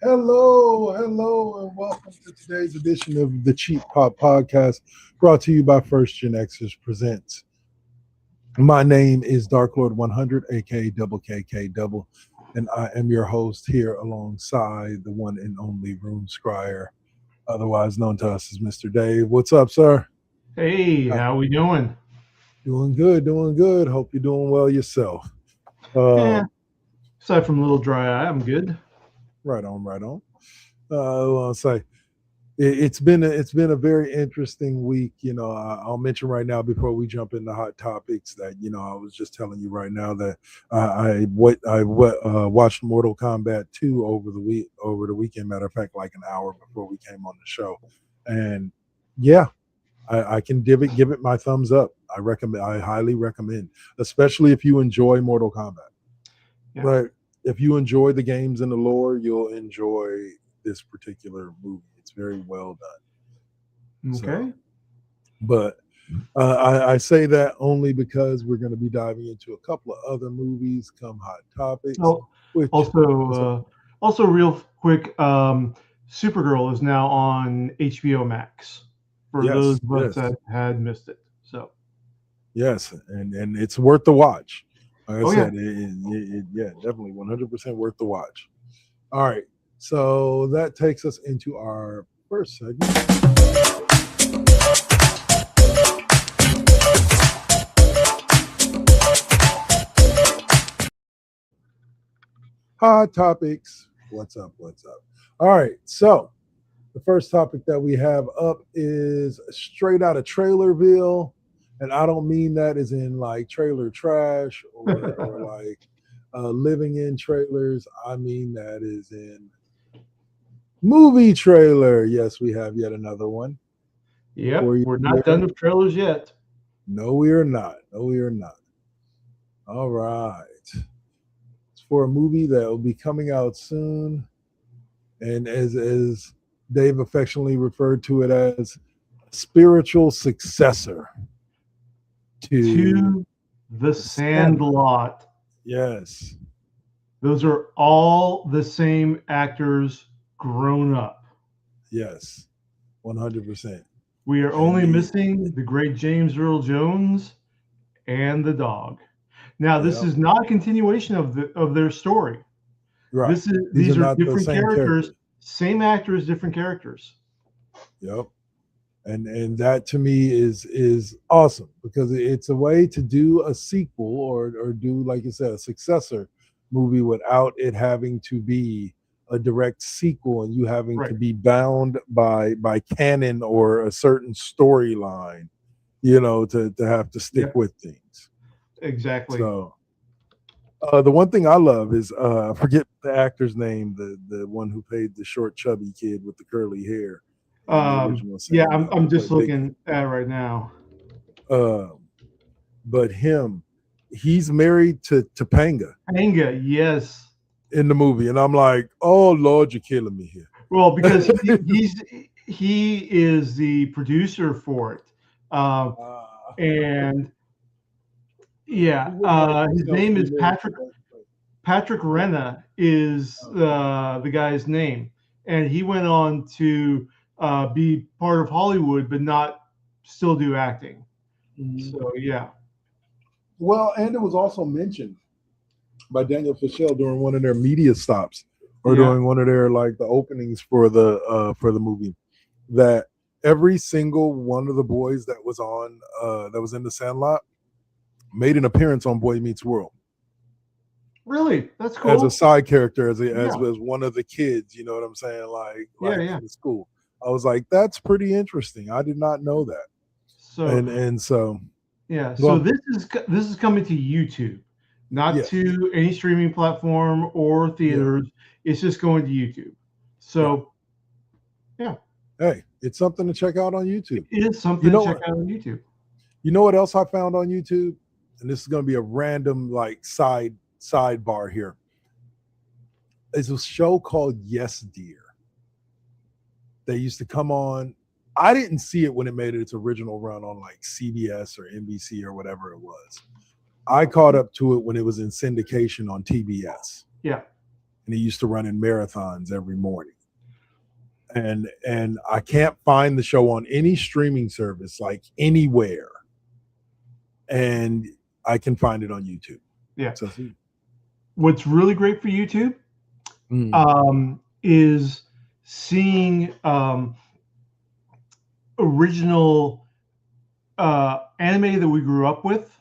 Hello, and welcome to today's edition of the Cheap Pop Podcast, brought to you by First GenXers Presents. My name is Dark Lord 100, aka Double KK Double, and I am your host here alongside the one and only Runescryer, otherwise known to us as Mr. Dave. What's up, sir? Hey, Uh, how we doing? Doing good, doing good. Hope you're doing well yourself. Yeah, Um, aside from a little dry eye, I'm good. right on, right on. I'll say it's been a very interesting week. I'll mention right now before we jump into hot topics that I was just telling you right now that I watched Mortal Kombat 2 over the weekend. Matter of fact, like an hour before we came on the show, and yeah, I can give it my thumbs up. I highly recommend, especially if you enjoy Mortal Kombat. Yeah. Right. If you enjoy the games and the lore, you'll enjoy this particular movie. It's very well done. So, Okay. but I say that only because we're going to be diving into a couple of other movies come hot topics, Oh, which also, what's up? also real quick, Supergirl is now on HBO Max for those Yes, of us yes, that had missed it. So, yes, and it's worth the watch. Like I oh yeah, said, yeah, definitely 100% worth the watch. All right, so that takes us into our first segment. Hot topics. What's up? What's up? All right. So the first topic that we have up is straight out of Trailerville. And I don't mean that as in like trailer trash or like living in trailers. I mean that is in movie trailer. Yes, we have yet another one yep, for you we're not done here. with trailers yet. No, we are not. No, we are not. All right. It's for a movie that will be coming out soon. And as Dave affectionately referred to it as spiritual successor to To the the Sandlot. Sandlot. Yes, Those are all the same actors grown up. yes, 100%. We are And only missing the great James Earl Jones and the dog. Now, this yeah, is not a continuation of their story. right. This is These are these are not the different same characters, characters. same actors, different characters. Yep. And that to me is awesome because it's a way to do a sequel or do like you said a successor movie without it having to be a direct sequel and you having Right. to be bound by canon or a certain storyline, to have to stick Yeah, with things. exactly. So the one thing I love is I forget the actor's name, the one who played the short chubby kid with the curly hair in the original Yeah, I'm Sandlot, who I'm just played Big looking at right now. uh, but he's married to Topanga Anga, yes. in the movie, and I'm like, oh Lord, you're killing me here. Well, because he is the producer for it, and he yeah, wouldn't like his himself to name be is married to Patrick. both. Patrick Renna is the guy's name, and he went on to be part of Hollywood, but not still do acting. Mhm. So yeah, Well, and it was also mentioned by Daniel Fischel during one of their media stops or yeah, during one of their like the openings for the movie that every single one of the boys that was on that was in the Sandlot made an appearance on Boy Meets World really, that's as a cool. side character, as Yeah, one of the kids. You know what I'm saying? yeah, Like yeah. in the school. I was like, that's pretty interesting. I did not know that. So And so, yeah, so well, this is coming to YouTube, not yeah, to any streaming platform or yeah, theaters. It's just going to YouTube. right. So yeah, Hey, it's something to check out on it YouTube. is You something to know check what? out on YouTube. You know what else I found on YouTube? And this is going to be a random like sidebar here. It's a show called Yes Dear. They used to come on. I didn't see it when it made its original run on like CBS or NBC or whatever it was. I caught up to it when it was in syndication on TBS. Yeah, and he used to run in marathons every morning. And I can't find the show on any streaming service, like anywhere. And I can find it on YouTube. Yeah. So, What's really great for YouTube is seeing original anime that we grew up with,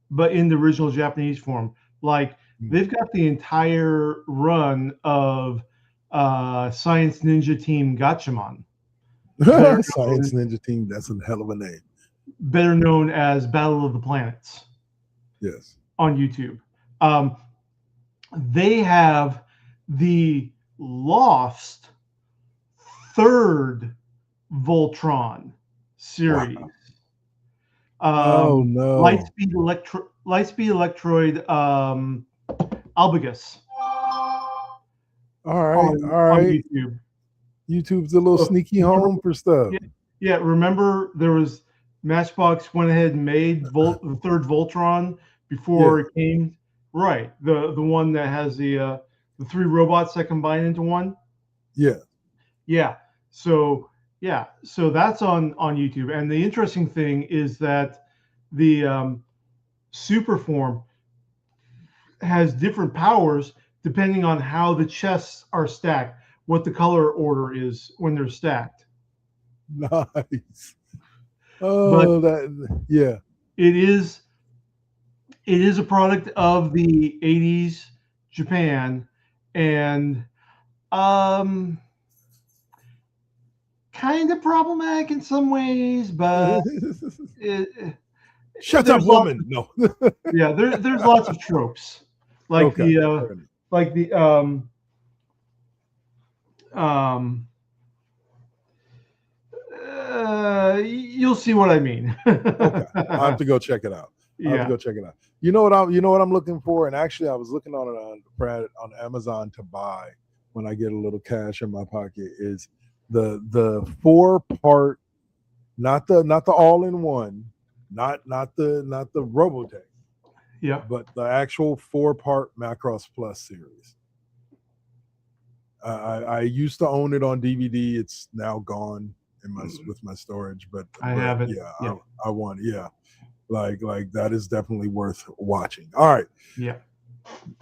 but in the original Japanese form. Like they've got the entire run of Science Ninja Team Gatchaman. Science Ninja Team, that's a hell of a name. Better known as Battle of the Planets. Yes. On YouTube. They have the Lost third Voltron series. Wow. Oh no! Lightspeed Electroid Albagus. All right, on YouTube. YouTube's a little sneaky home for stuff. Yeah, remember there was Matchbox went ahead and made the third Voltron before it came. Right, the one that has the three robots that combine into one. Yeah. So that's on YouTube. And the interesting thing is that the super form has different powers depending on how the chests are stacked, what the color order is when they're stacked. Nice. Oh, It is a product of the 80s Japan, and kind of problematic in some ways, but shut up, woman. No. Yeah, there's lots of tropes. Like you'll see what I mean. Okay. I have to go check it out. You know what I'm looking for? And actually I was looking on it on Amazon to buy when I get a little cash in my pocket is the 4-part, not the all-in-one, not the Robotech. Yeah. But the actual 4-part Macross Plus series. I used to own it on DVD. It's now gone with my storage, but I have it. Yeah. I want it. Yeah. Like that is definitely worth watching. All right. Yeah.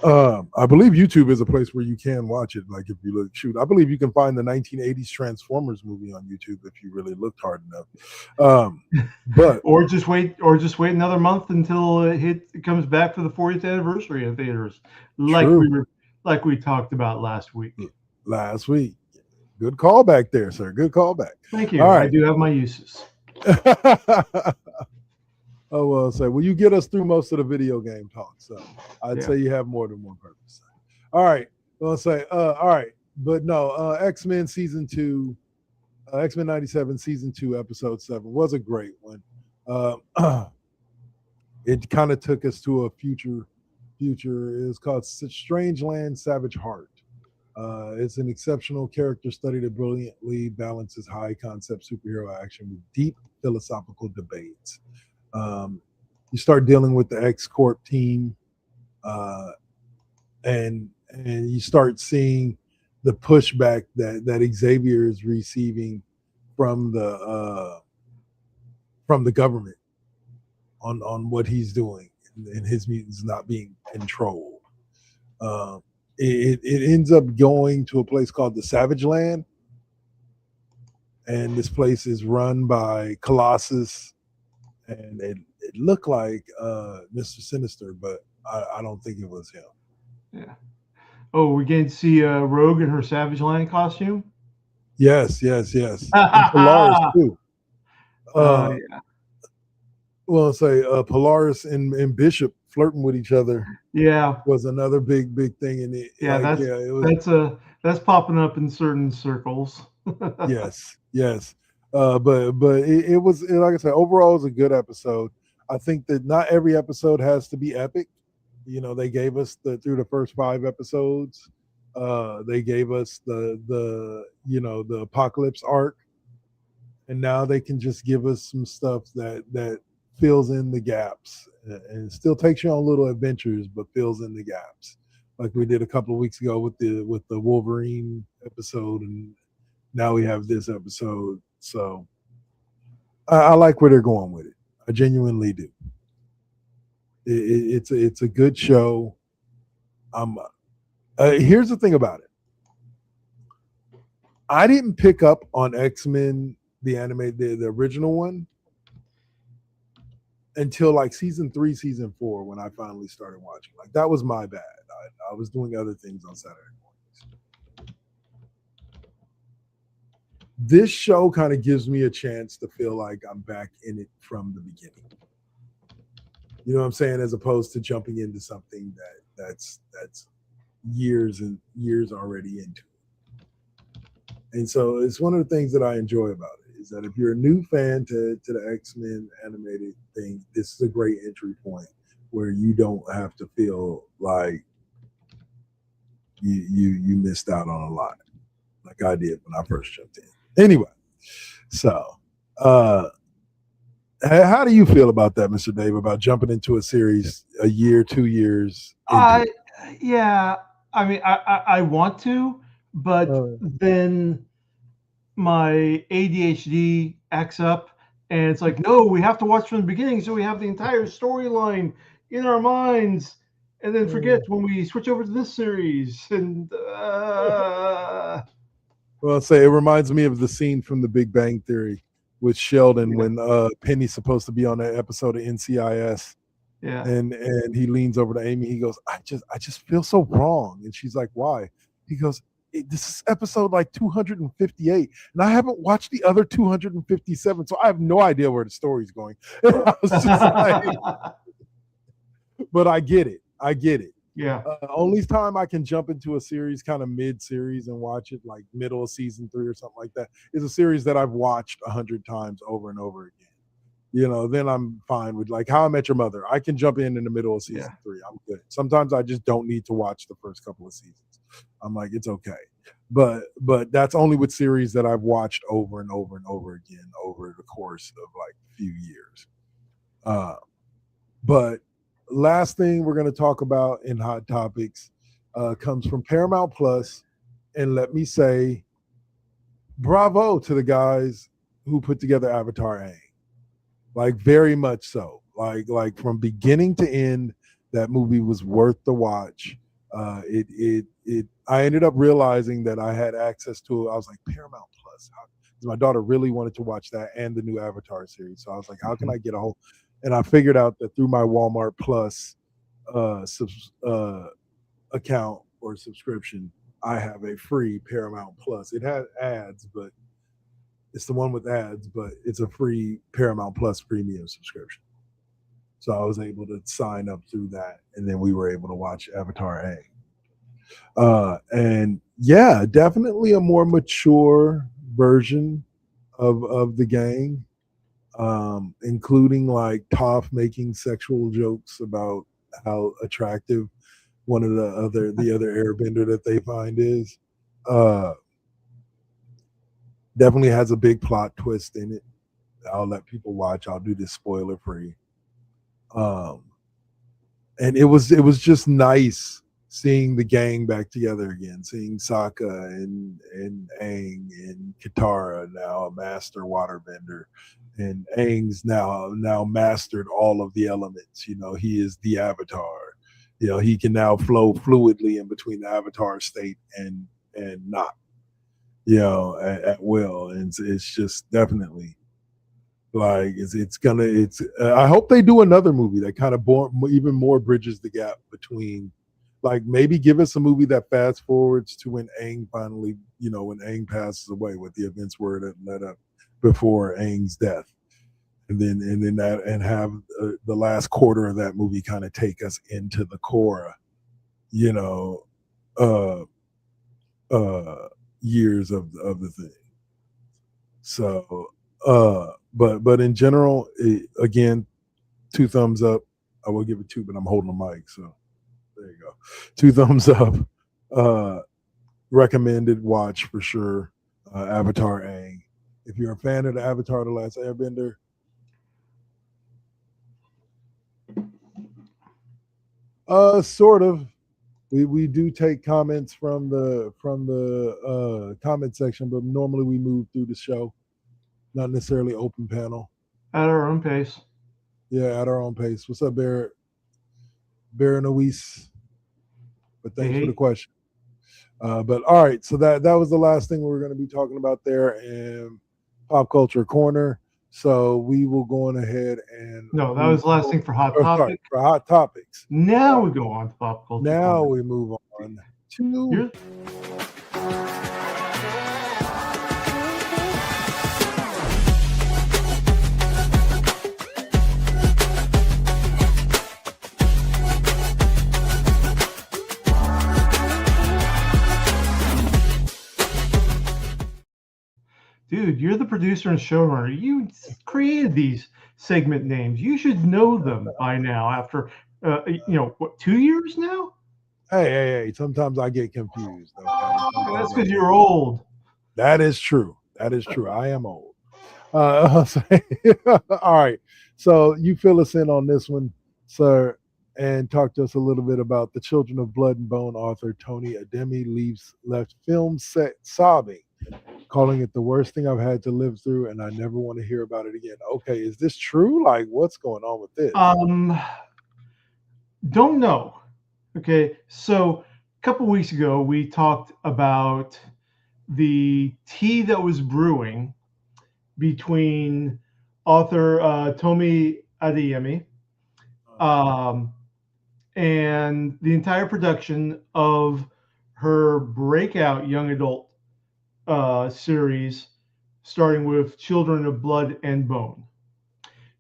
I believe YouTube is a place where you can watch it. Like if you look, I believe you can find the 1980s Transformers movie on YouTube if you really looked hard enough. But or just wait another month until it comes back for the 40th anniversary in theaters, like we talked about last week. Good callback there, sir. Good callback. Thank you. All right. I do have my uses. Oh, well, so you get us through most of the video game talk. So I'd say you have more than one purpose. All right. Well, all right. But no, X-Men Season 2, X-Men 97 Season 2, Episode 7 was a great one. It kind of took us to a future. It's called Strange Land, Savage Heart. It's an exceptional character study that brilliantly balances high concept superhero action with deep philosophical debates. You start dealing with the X-Corp team, and you start seeing the pushback that Xavier is receiving from the government on what he's doing and his mutants not being controlled. It ends up going to a place called the Savage Land, and this place is run by Colossus, and it looked like Mr. Sinister, but I don't think it was him. Yeah. Oh, we get to see Rogue in her Savage Land costume? Yes. And Polaris too. Yeah. Well, Polaris and Bishop flirting with each other. Yeah, was another big thing in it. Yeah, that's popping up in certain circles. Yes. But it was, like I said, overall it was a good episode. I think that not every episode has to be epic. You know, they gave us through the first 5 episodes. They gave us the Apocalypse arc, and now they can just give us some stuff that fills in the gaps and still takes you on little adventures, but fills in the gaps. like we did a couple of weeks ago with the Wolverine episode, and now we have this episode. So I like where they're going with it. I genuinely do. It's a good show. Here's the thing about it. I didn't pick up on X-Men, the anime, the original one, until like season 3, season 4, when I finally started watching. Like that was my bad. I was doing other things on Saturday mornings. This show kind of gives me a chance to feel like I'm back in it from the beginning. You know what I'm saying? As opposed to jumping into something that's years and years already into it. And so it's one of the things that I enjoy about it is that if you're a new fan to the X-Men animated thing, this is a great entry point where you don't have to feel like you missed out on a lot, like I did when I first jumped in. Anyway, so how do you feel about that, Mr. Dave, about jumping into a series a year, 2 years? Yeah, I mean, I want to, but then my ADHD acts up, and it's like, no, we have to watch from the beginning, so we have the entire storyline in our minds, and then forget when we switch over to this series. And well, say it reminds me of the scene from The Big Bang Theory with Sheldon when Penny's supposed to be on that episode of NCIS. Yeah. And he leans over to Amy. He goes, I just feel so wrong. And she's like, why? He goes, this is episode like 258, and I haven't watched the other 257, so I have no idea where the story's going. I was just like, but I get it. Yeah. Only time I can jump into a series kind of mid-series and watch it like middle of season 3 or something like that is a series that I've watched 100 times over and over again. You know, then I'm fine with like How I Met Your Mother. I can jump in the middle of season 3. I'm good. Sometimes I just don't need to watch the first couple of seasons. I'm like, it's okay. But that's only with series that I've watched over and over and over again over the course of like a few years. But last thing we're going to talk about in Hot Topics comes from Paramount Plus, and let me say bravo to the guys who put together Avatar Aang. Like very much so. Like from beginning to end, that movie was worth the watch. I ended up realizing that I had access to it. I was like, Paramount Plus. My daughter really wanted to watch that and the new Avatar series. So I was like, how can I get a whole? And I figured out that through my Walmart Plus account or subscription, I have a free Paramount Plus. It had ads, but it's the one with ads, but it's a free Paramount Plus premium subscription. So I was able to sign up through that, and then we were able to watch Avatar Aang. And yeah, definitely a more mature version of the gang, including like Toph making sexual jokes about how attractive one of the other airbender that they find is. Definitely has a big plot twist in it. I'll let people watch. I'll do this spoiler free. And it was just nice seeing the gang back together again, seeing Sokka and Aang and Katara, now a master waterbender, and Aang's now mastered all of the elements. You know, he is the Avatar. You know, he can now flow fluidly in between the Avatar state and not, you know, at will. And it's just definitely like I hope they do another movie that kind of even more bridges the gap between, like, maybe give us a movie that fast forwards to when Aang finally, you know, when Aang passes away, what the events were that led up before Aang's death, and then that, and have the last quarter of that movie kind of take us into the Korra, you know, years of the thing. So but in general, again, 2 thumbs up. I will give it 2, but I'm holding the mic, so there you go. 2 thumbs up. Recommended watch for sure. Avatar Aang. If you're a fan of the Avatar: The Last Airbender, sort of. We do take comments from the comment section, but normally we move through the show, not necessarily open panel. At our own pace. Yeah, at our own pace. What's up, Barrett? Barrett Oise. But thanks for the question. But all right, so that was the last thing we were going to be talking about there in Pop Culture Corner. So we will go on ahead and no, that was the last thing for Hot Topic. Sorry, for Hot Topics. Now we go on to Pop Culture. Now Corner. we move on to. Dude, you're the producer and showrunner. You created these segment names. You should know them by now after, what, 2 years now? Hey. Sometimes I get confused. Okay? That's because you're old. That is true. I am old. All right. So you fill us in on this one, sir, and talk to us a little bit about the Children of Blood and Bone author Tony Ademi left film set sobbing, calling it the worst thing I've had to live through, and I never want to hear about it again. Okay, is this true? Like, what's going on with this? Don't know. Okay, so a couple weeks ago, we talked about the tea that was brewing between author Tomi Adeyemi and the entire production of her breakout young adult series, starting with Children of Blood and Bone.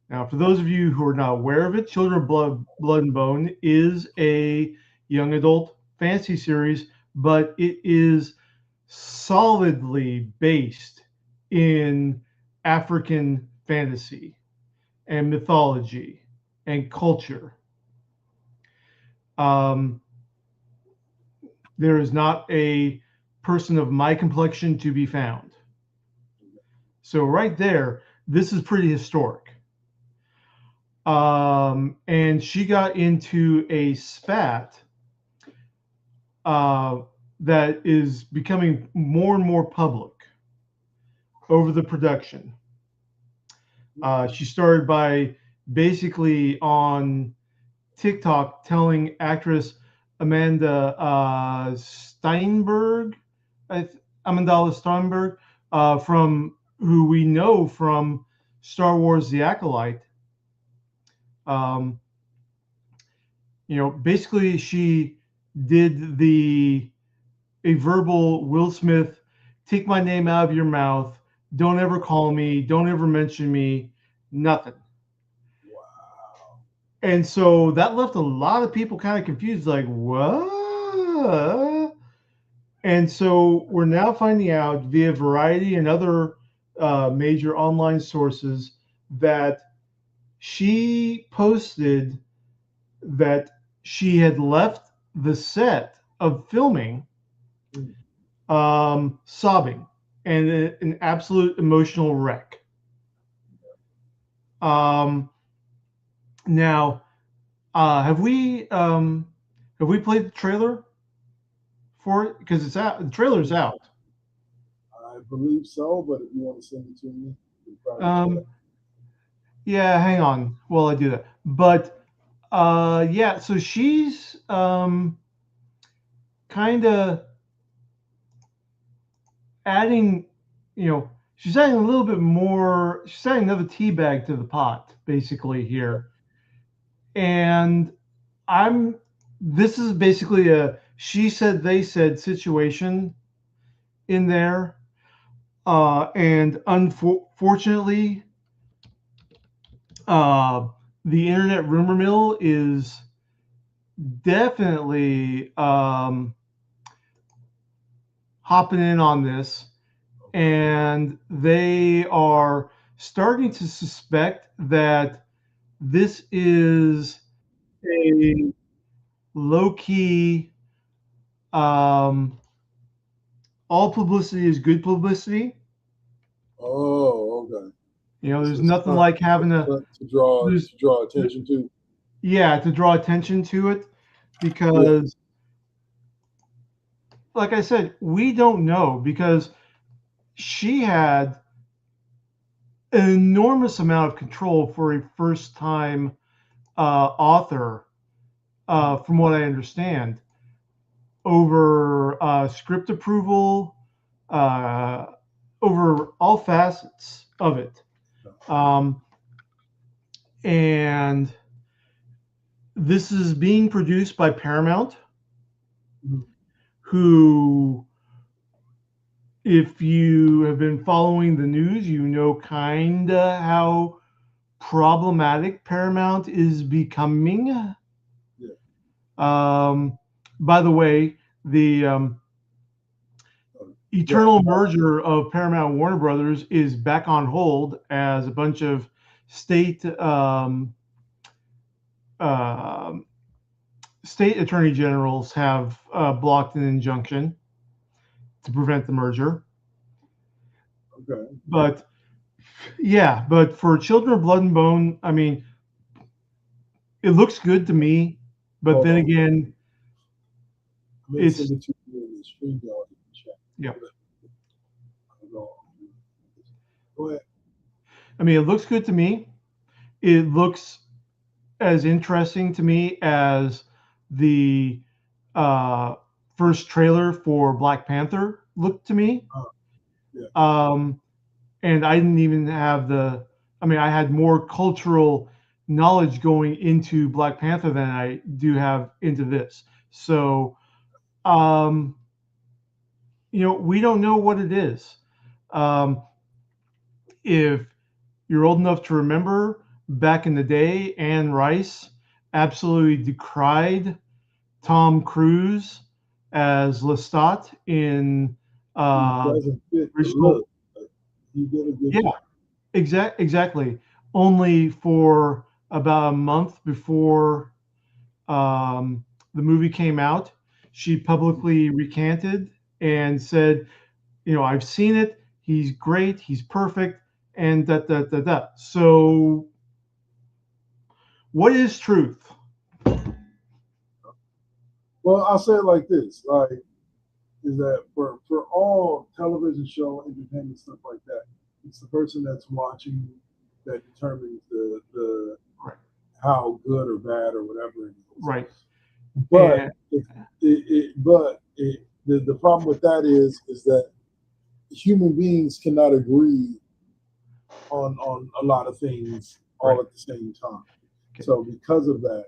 Now, for those of you who are not aware of it, Children of Blood and Bone is a young adult fantasy series, but it is solidly based in African fantasy and mythology and culture. There is not a person of my complexion to be found. So right there, this is pretty historic. And she got into a spat that is becoming more and more public over the production. She started by basically on TikTok telling actress Amanda Steinberg, from who we know from Star Wars: The Acolyte. Basically she did a verbal Will Smith, take my name out of your mouth, don't ever call me, don't ever mention me, nothing. Wow. And so that left a lot of people kind of confused, like, what? And so we're now finding out via Variety and other major online sources that she posted that she had left the set of filming sobbing and an absolute emotional wreck. Now, have we played the trailer for it? Because it's out. The trailer's out. I believe so, but if you want to send it to me, yeah, hang on while I do that. But yeah, so she's kind of adding, she's adding a little bit more. She's adding another tea bag to the pot, basically here. And this is basically a she said, they said situation in there. And unfortunately, the internet rumor mill is definitely hopping in on this, and they are starting to suspect that this is a low-key all publicity is good publicity. Oh, okay. There's nothing like having to draw attention to. Yeah, to draw attention to it, because like I said, we don't know because she had an enormous amount of control for a first-time author, from what I understand, over script approval, uh, over all facets of it. And this is being produced by Paramount, who, if you have been following the news, you know kind of how problematic Paramount is becoming. By the way, the eternal merger of Paramount and Warner Brothers is back on hold as a bunch of state state attorney generals have blocked an injunction to prevent the merger. Okay. But yeah, but for Children of Blood and Bone, I mean, it looks good to me. But then again, it's yeah. Go ahead. I mean, it looks good to me. It looks as interesting to me as the first trailer for Black Panther looked to me. And I didn't even have I had more cultural knowledge going into Black Panther than I do have into this. So, we don't know what it is. If you're old enough to remember, back in the day, Anne Rice absolutely decried Tom Cruise as Lestat in original. He did a good job. Exactly. Only for about a month before the movie came out, she publicly recanted and said, I've seen it. He's great. He's perfect. And that. So, what is truth? Well, I'll say it like this: is that for all television show, entertainment, stuff like that, it's the person that's watching that determines the right. how good or bad or whatever it is. Right. But the problem with that is that human beings cannot agree on a lot of things all at the same time. Okay. So because of that,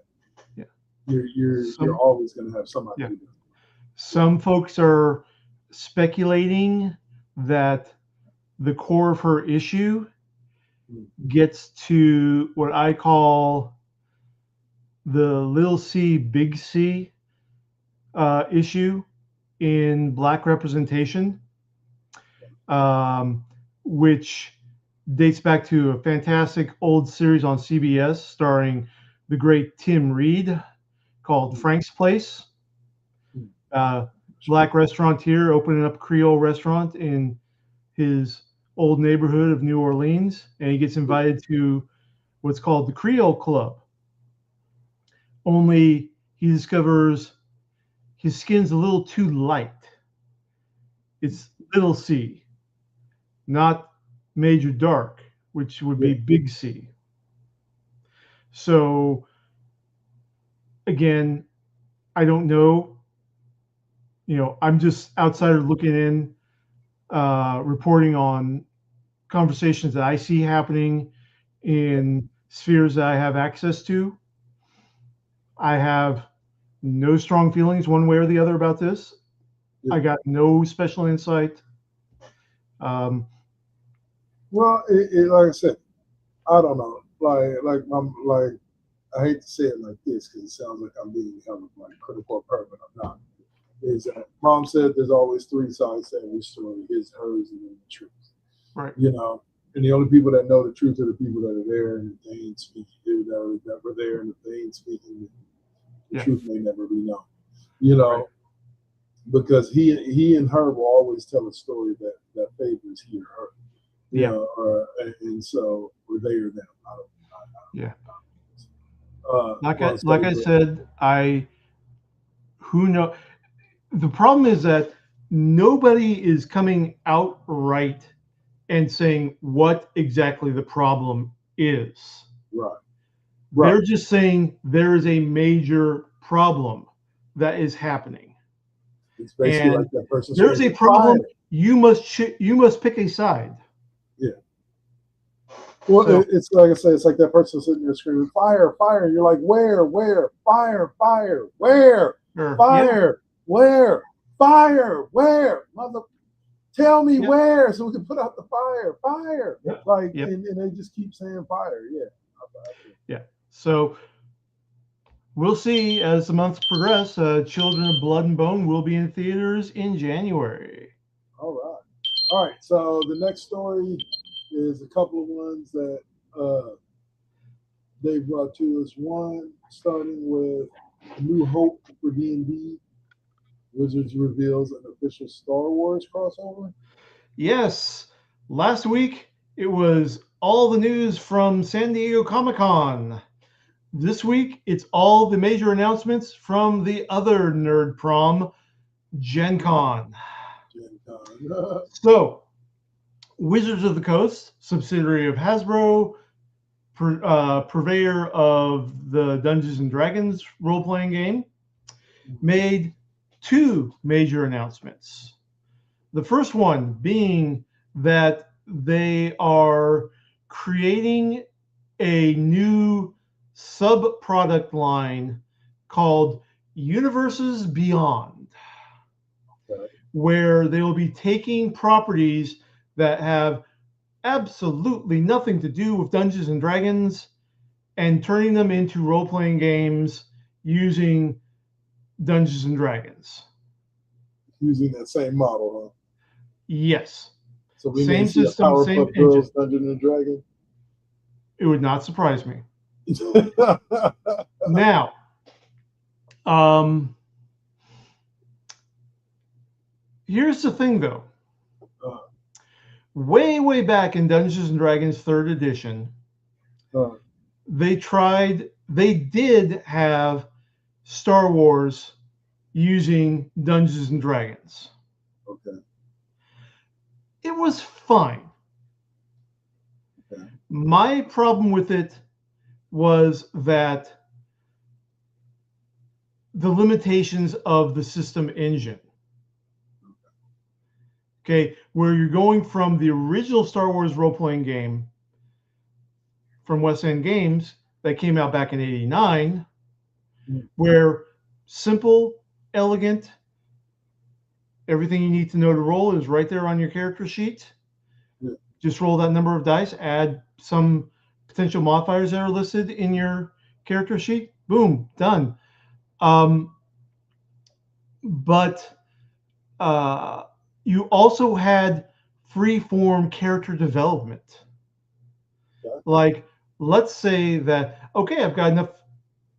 you're always going to have somebody. Yeah. Some folks are speculating that the core of her issue gets to what I call the little c, big C issue in Black representation, which dates back to a fantastic old series on CBS starring the great Tim Reed called Frank's Place. Black restaurateur opening up a Creole restaurant in his old neighborhood of New Orleans, and he gets invited to what's called the Creole Club. Only he discovers his skin's a little too light. It's little c, not major dark, which would be big C. So again, I don't know. I'm just outsider looking in, reporting on conversations that I see happening in spheres that I have access to. I have no strong feelings one way or the other about this. I got no special insight. Well, like I said, I don't know. I hate to say it like this because it sounds like I'm being held critical of her, but I'm not. Is that Mom said there's always three sides to every story: his, hers, and then the truth. Right. And the only people that know the truth are the people that are there, and if they ain't speaking, that were there, and if they ain't speaking, the truth may never be known. Right. Because he and her will always tell a story that favors he or her. And so or they or them. Like I said, who knows? the problem is that nobody is coming outright and saying what exactly the problem is. Right. They're just saying there is a major problem that is happening. It's basically And like that person there's a screaming, problem. "Fire!" You must pick a side. Yeah. Well, So, it's like I say, it's like that person sitting there screaming, "Fire! Fire!" You're like, "Where? Where? Fire! Fire! Where? yeah, Fire! Where? Fire! Where? Mother, tell me Yep. where so we can put out the fire! Fire!" Yep. Like, Yep. and they just keep saying fire. Yeah. Yeah. So we'll see as the months progress. Children of Blood and Bone will be in theaters in January. All right. All right. So the next story is a couple of ones that they brought to us. One, starting with New Hope for D&D. Wizards reveals an official Star Wars crossover. Yes. Last week, it was all the news from San Diego Comic-Con. This week, it's all the major announcements from the other nerd prom, Gen Con. So, Wizards of the Coast, subsidiary of Hasbro, purveyor of the Dungeons and Dragons role-playing game, made two major announcements. The first one being that they are creating a new sub-product line called Universes Beyond, where they will be taking properties that have absolutely nothing to do with Dungeons and Dragons and turning them into role-playing games using Dungeons and Dragons. Using that same model, huh? Yes. So we same may see system, a Powerpuff same Girls engine. Dungeons and Dragons. It would not surprise me. Now, here's the thing, though. Way back in Dungeons and Dragons 3rd edition, they did have Star Wars using Dungeons and Dragons. Okay. It was fine. Okay. My problem with it was that the limitations of the system engine. Okay, where you're going from the original Star Wars role-playing game from West End Games that came out back in '89, where simple, elegant, everything you need to know to roll is right there on your character sheet. Yeah. Just roll that number of dice, add some potential modifiers that are listed in your character sheet. Boom, done. But you also had free-form character development. Okay. Like, let's say that, okay, I've got enough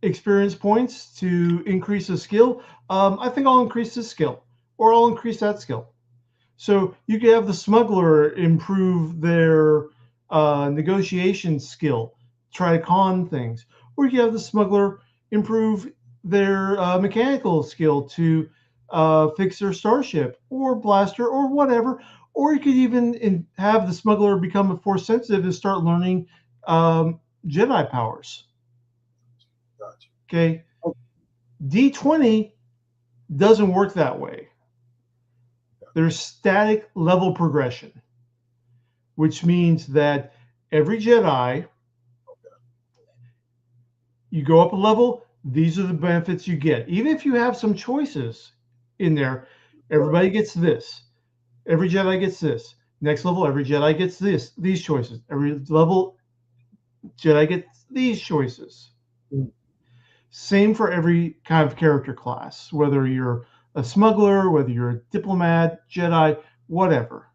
experience points to increase a skill. I think I'll increase this skill, or I'll increase that skill. So you could have the smuggler improve their negotiation skill, try to con things, or you could have the smuggler improve their mechanical skill to fix their starship or blaster or whatever. Or you could even have the smuggler become a force sensitive and start learning Jedi powers. Gotcha. Okay. D20 doesn't work that way. There's static level progression, which means that every Jedi, you go up a level, these are the benefits you get. Even if you have some choices in there, everybody gets this. Every Jedi gets this. Next level, every Jedi gets these choices. Every level, Jedi gets these choices. Mm. Same for every kind of character class, whether you're a smuggler, whether you're a diplomat, Jedi, whatever.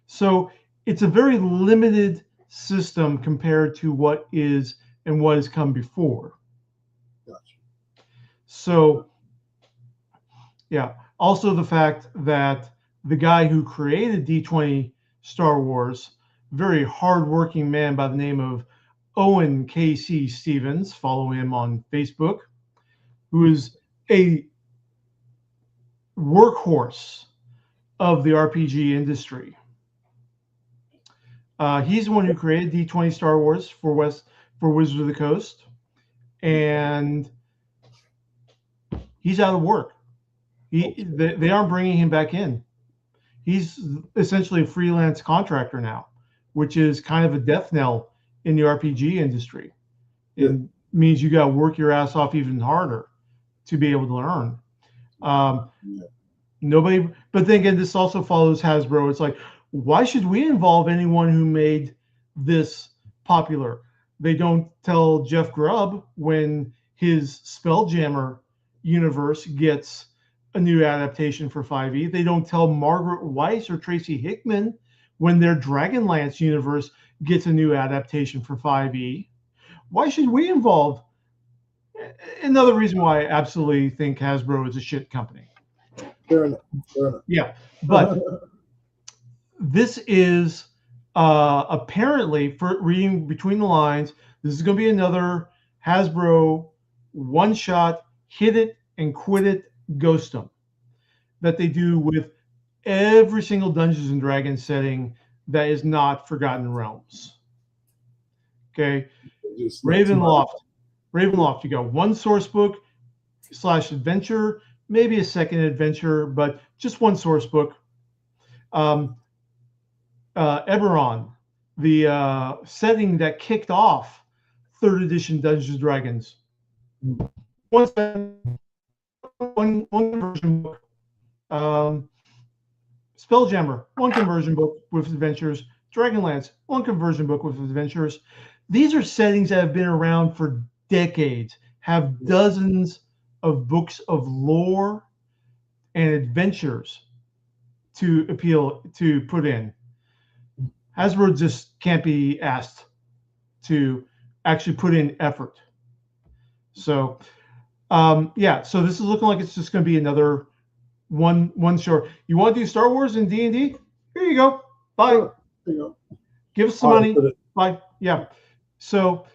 So it's a very limited system compared to what is and what has come before. Gotcha. So, yeah. Also the fact that the guy who created D20 Star Wars, very hardworking man by the name of Owen K.C. Stevens, follow him on Facebook, who is a workhorse of the RPG industry. He's the one who created D20 Star Wars for Wizards of the Coast, and he's out of work. They aren't bringing him back in. He's essentially a freelance contractor now, which is kind of a death knell in the RPG industry. It means you got to work your ass off even harder to be able to earn. Nobody, but then again, this also follows Hasbro. It's like, why should we involve anyone who made this popular? They don't tell Jeff Grubb when his Spelljammer universe gets a new adaptation for 5e. They don't tell Margaret Weiss or Tracy Hickman when their Dragonlance universe gets a new adaptation for 5e. Why should we involve? Another reason why I absolutely think Hasbro is a shit company. Fair enough. Yeah, but this is apparently, for reading between the lines, this is going to be another Hasbro one-shot, hit it and quit it, ghost them, that they do with every single Dungeons and Dragons setting that is not Forgotten Realms. Okay, Ravenloft, you got one source book / adventure, maybe a second adventure, but just one source book. Eberron, the setting that kicked off 3rd edition Dungeons and Dragons. One conversion book. Spelljammer, one conversion book with adventures. Dragonlance, one conversion book with adventures. These are settings that have been around for decades, have dozens of books of lore and adventures to put in. Hasbro just can't be asked to actually put in effort. So, so this is looking like it's just going to be another one short. You want to do Star Wars and D&D? Here you go. Bye. There you go. Give us some money. Bye. Yeah. So,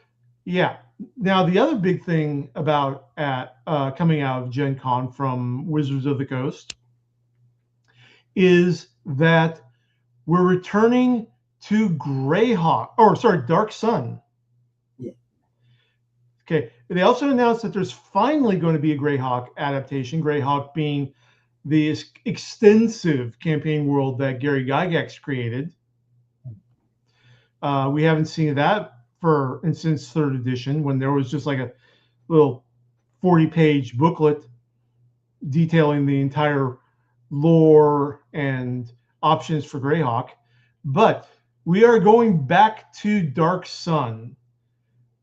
yeah. Now, the other big thing about coming out of Gen Con from Wizards of the Coast is that we're returning to Dark Sun. Yeah. Okay. They also announced that there's finally going to be a Greyhawk adaptation, Greyhawk being the extensive campaign world that Gary Gygax created. We haven't seen that since 3rd edition, when there was just like a little 40-page booklet detailing the entire lore and options for Greyhawk. But we are going back to Dark Sun,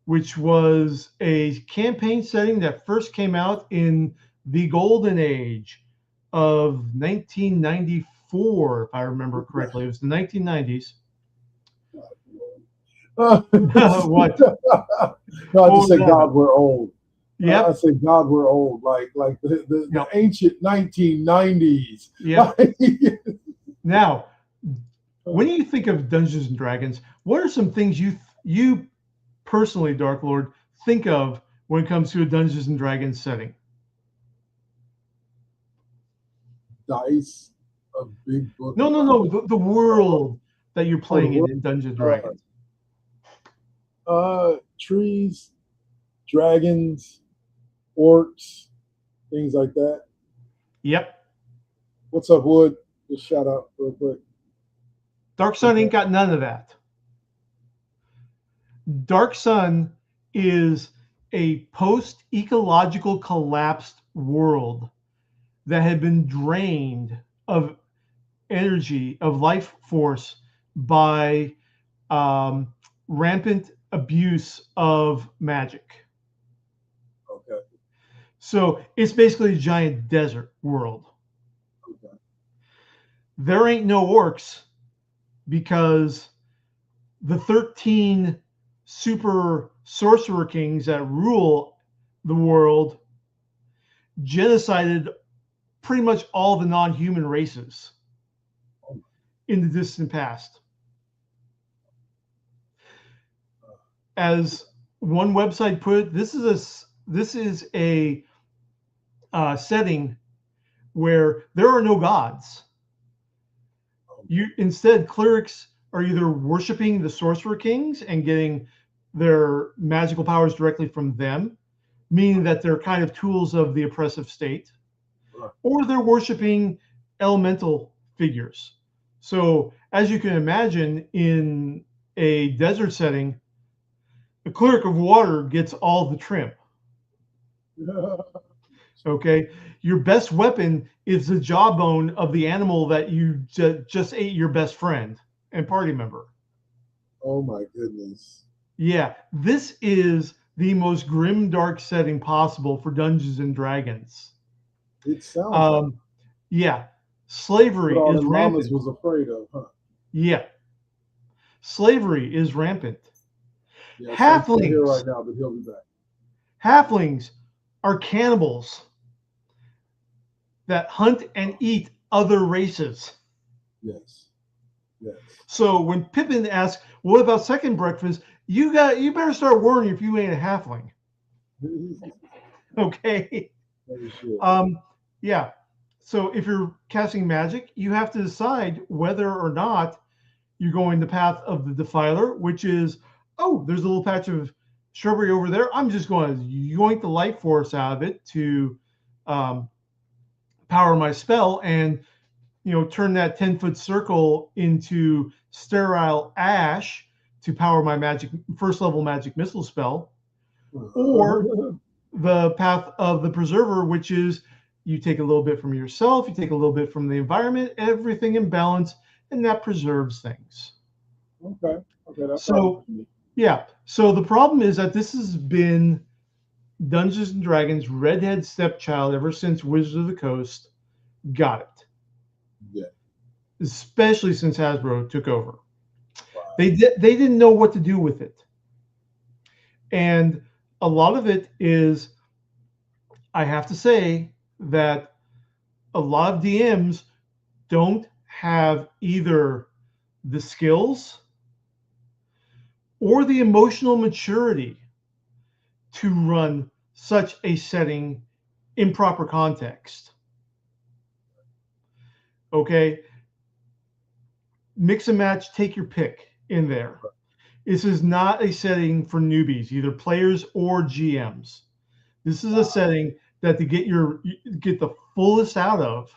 which was a campaign setting that first came out in the golden age of 1994, if I remember correctly. It was the 1990s. What? No, I just said, God, we're old. Yeah, I said, God, we're old. Like the ancient 1990s. Yeah. Now, when you think of Dungeons and Dragons, what are some things you personally, Dark Lord, think of when it comes to a Dungeons and Dragons setting? Dice, a big book. No. The world that you're playing in Dungeons and Dragons. Trees, dragons, orcs, things like that. Yep. What's up, Wood? Just shout out real quick. Dark Sun ain't got none of that. Dark Sun is a post-ecological collapsed world that had been drained of energy, of life force, by rampant abuse of magic. Okay. So it's basically a giant desert world. Okay. There ain't no orcs because the 13 super sorcerer kings that rule the world genocided pretty much all the non-human races in the distant past. As one website put it, this is a setting where there are no gods. Instead, clerics are either worshiping the sorcerer kings and getting their magical powers directly from them, meaning that they're kind of tools of the oppressive state, or they're worshiping elemental figures. So, as you can imagine, in a desert setting, the cleric of water gets all the trim. Okay, your best weapon is the jawbone of the animal that you just ate your best friend and party member. Oh my goodness. Yeah, this is the most grim, dark setting possible for Dungeons and Dragons. It sounds yeah, slavery what all is the rampant. mamas was afraid of, huh? Yeah, slavery is rampant. Yeah, Halflings here right now, but he'll be back. Halflings are cannibals that hunt and eat other races. Yes. Yes. So when Pippin asks, "What about second breakfast?" You better start worrying if you ain't a halfling. Okay. Yeah. So if you're casting magic, you have to decide whether or not you're going the path of the Defiler, which is, oh, there's a little patch of shrubbery over there. I'm just going to yoink the life force out of it to power my spell and, turn that 10-foot circle into sterile ash to power my first level magic missile spell, or the path of the Preserver, which is you take a little bit from yourself, you take a little bit from the environment, everything in balance, and that preserves things. Okay. That's so yeah. So the problem is that this has been Dungeons and Dragons' redhead stepchild ever since Wizards of the Coast got it. Yeah. Especially since Hasbro took over. Wow. They didn't know what to do with it. And a lot of it is, I have to say that a lot of DMs don't have either the skills or the emotional maturity to run such a setting in proper context. Okay? Mix and match, take your pick in there. This is not a setting for newbies, either players or GMs. This is a setting that to get the fullest out of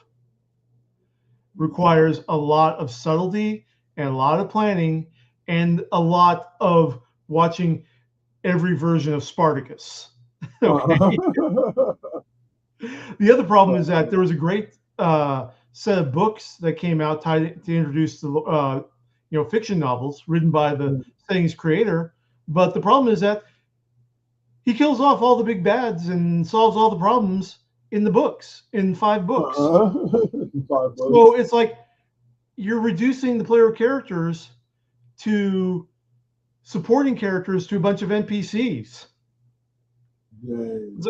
requires a lot of subtlety and a lot of planning and a lot of watching every version of Spartacus. Okay. The other problem is that there was a great set of books that came out to introduce the fiction novels written by the setting's creator, but the problem is that he kills off all the big bads and solves all the problems in the books, in 5 books. 5 books. So it's like you're reducing the player characters to supporting characters to a bunch of NPCs.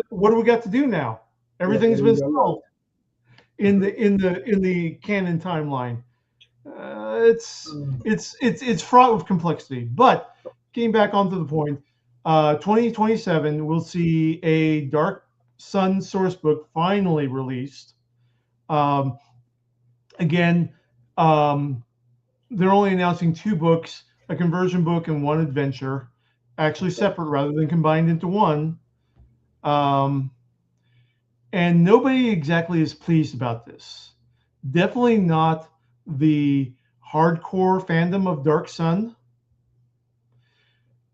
What do we got to do now? Everything's been solved in the canon timeline. It's fraught with complexity. But getting back onto the point, 2027 we'll see a Dark Sun source book finally released. Again, they're only announcing 2 books, a conversion book and 1 adventure, actually separate rather than combined into one. And nobody exactly is pleased about this. Definitely not the hardcore fandom of Dark Sun,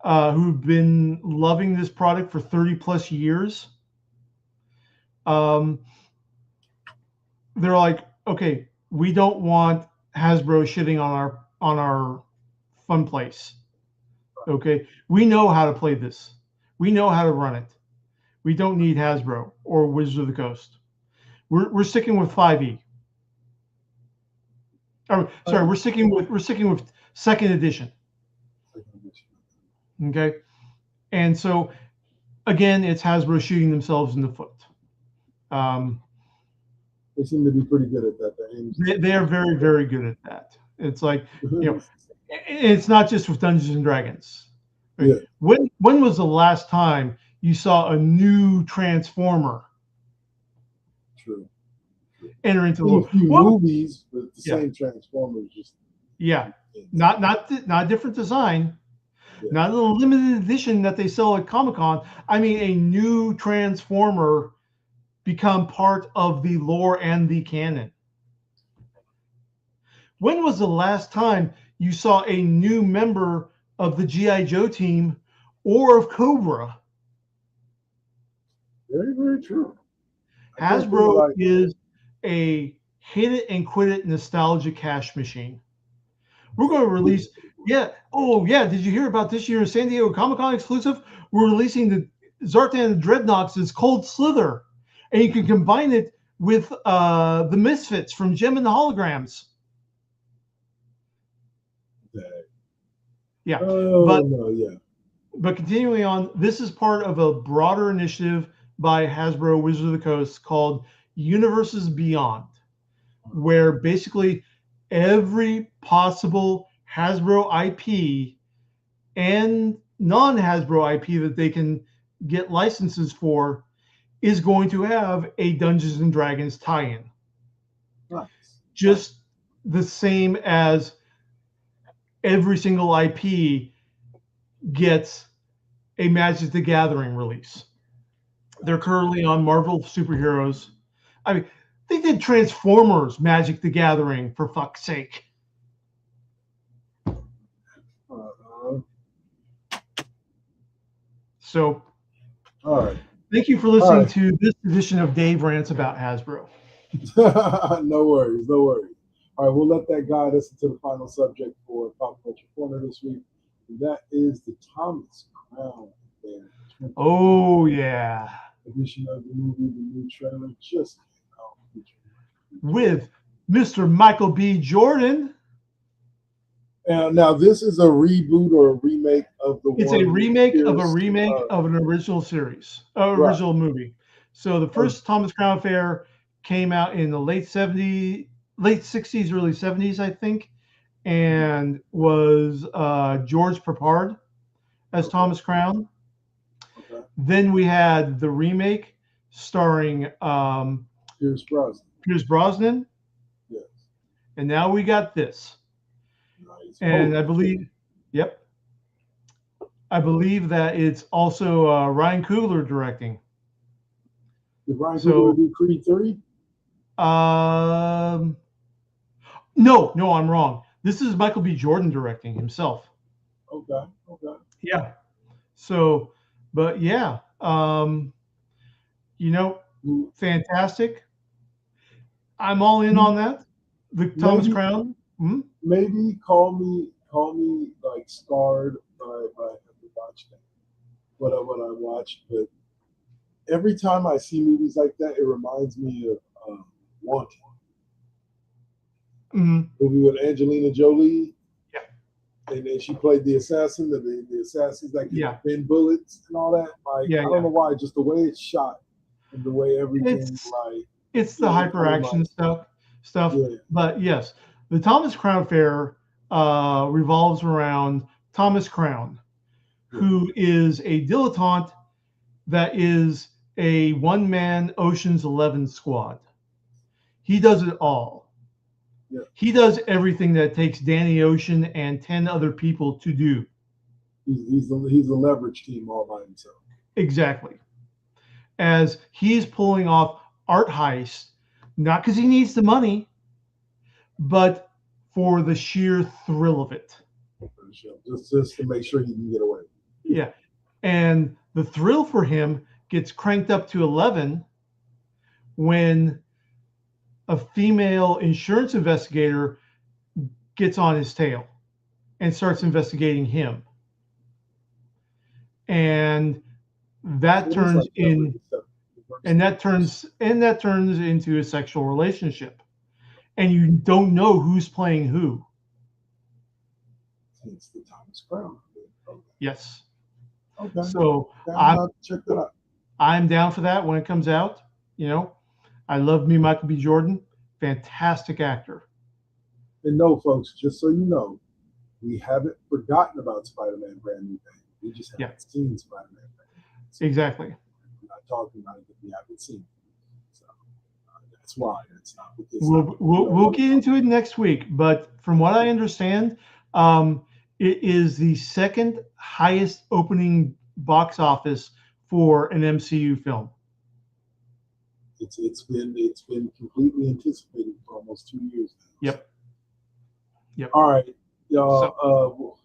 who've been loving this product for 30 plus years. They're like, okay, we don't want Hasbro shitting on our fun place. Okay, we know how to play this. We know how to run it. We don't need Hasbro or Wizards of the Coast. We're sticking with 5e. Oh, sorry, we're sticking with 2nd edition. Okay, and so again, it's Hasbro shooting themselves in the foot. They seem to be pretty good at that. They are very, very good at that. It's like, it's not just with Dungeons and Dragons. Right? Yeah. When was the last time you saw a new Transformer? True. enter into the In a lore. few Well, movies, but the yeah. same Transformers. Just yeah, not a different design. Yeah. Not a limited edition that they sell at Comic-Con. I mean, a new Transformer become part of the lore and the canon. When was the last time you saw a new member of the G.I. Joe team or of Cobra? Very, very true. Hasbro is a hit it and quit it nostalgia cash machine. We're going to release, did you hear about this year's San Diego Comic-Con exclusive? We're releasing the Zartan Dreadnoks' Cold Slither, and you can combine it with the Misfits from Gem and the Holograms. Yeah, but continuing on, this is part of a broader initiative by Hasbro Wizards of the Coast called Universes Beyond, where basically every possible Hasbro IP and non-Hasbro IP that they can get licenses for is going to have a Dungeons and Dragons tie-in. Nice. Just the same as every single IP gets a Magic the Gathering release. They're currently on Marvel Superheroes. I mean, they did Transformers Magic the Gathering, for fuck's sake. So, all right. Thank you for listening to this edition of Dave Rants About Hasbro. No worries, no worries. All right, we'll let that guide us into the final subject for Pop Culture Corner this week. And that is the Thomas Crown Affair. Oh, yeah. Edition of the movie, the new trailer just came out. With Mr. Michael B. Jordan. Now, this is a reboot or a remake of the It's one. a remake of a remake of an original series, original movie. So the first Thomas Crown Affair came out in the late 60s, early 70s, I think, and was George Peppard as Thomas Crown. Okay. Then we had the remake starring Pierce Brosnan. Pierce Brosnan. Yes. And now we got this. Nice. And I believe, I believe that it's also Ryan Coogler directing. Did Ryan Coogler do Creed 3? No, I'm wrong. This is Michael B. Jordan directing himself. Okay. Yeah. So, but yeah, fantastic. I'm all in on that. The Thomas Crown. Maybe call me like scarred by having watched what I watched, but every time I see movies like that, it reminds me of Wanted. Movie with Angelina Jolie. Yeah. And then she played the assassin, the assassins that can bend bullets and all that. Like I don't know why, just the way it's shot and the way everything it's the hyperaction stuff. Yeah. But yes, the Thomas Crown Affair revolves around Thomas Crown, who is a dilettante that is a one-man Ocean's 11 squad. He does it all. Yeah. He does everything that it takes Danny Ocean and 10 other people to do. He's a leverage team all by himself. Exactly. As he's pulling off art heists, not because he needs the money, but for the sheer thrill of it. Just to make sure he can get away. Yeah. And the thrill for him gets cranked up to 11 when a female insurance investigator gets on his tail and starts investigating him. And that turns into a sexual relationship. And you don't know who's playing who. It's the Thomas Crown. Okay. Yes. Okay. So check that out. I'm down for that when it comes out. I love me Michael B. Jordan, fantastic actor. And no, folks, just so you know, we haven't forgotten about Spider-Man Brand New Day. We just haven't seen Spider-Man Brand New Day. Exactly. We're not talking about it if we haven't seen it. So That's why it's not. We'll get into it next week. But from what I understand, it is the second highest opening box office for an MCU film. It's been completely anticipated for almost 2 years now. Yep. All right, y'all.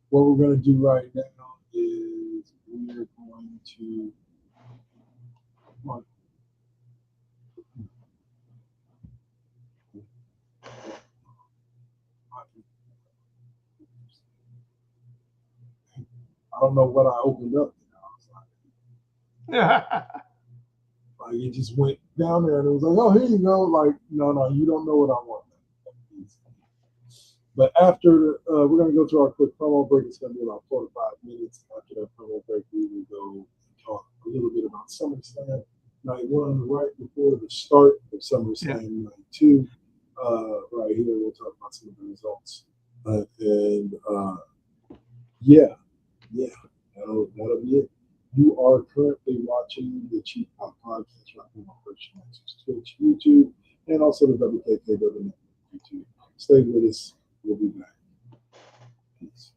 What we're going to do right now is we're going to. Come on. I don't know what I opened up. Like it just went down there and it was like, oh, here you go. Like, no, you don't know what I want. But after we're going to go to our quick promo break. It's going to be about 4 to 5 minutes. After that promo break, we will go and talk a little bit about SummerSlam Night 1 right before the start of SummerSlam Night 2. Right here, we'll talk about some of the results. That'll be it. You are currently watching the Cheap Pop Podcast right now on GenXers, Twitch, YouTube, and also the WKKW Network YouTube. Stay with us. We'll be back. Peace.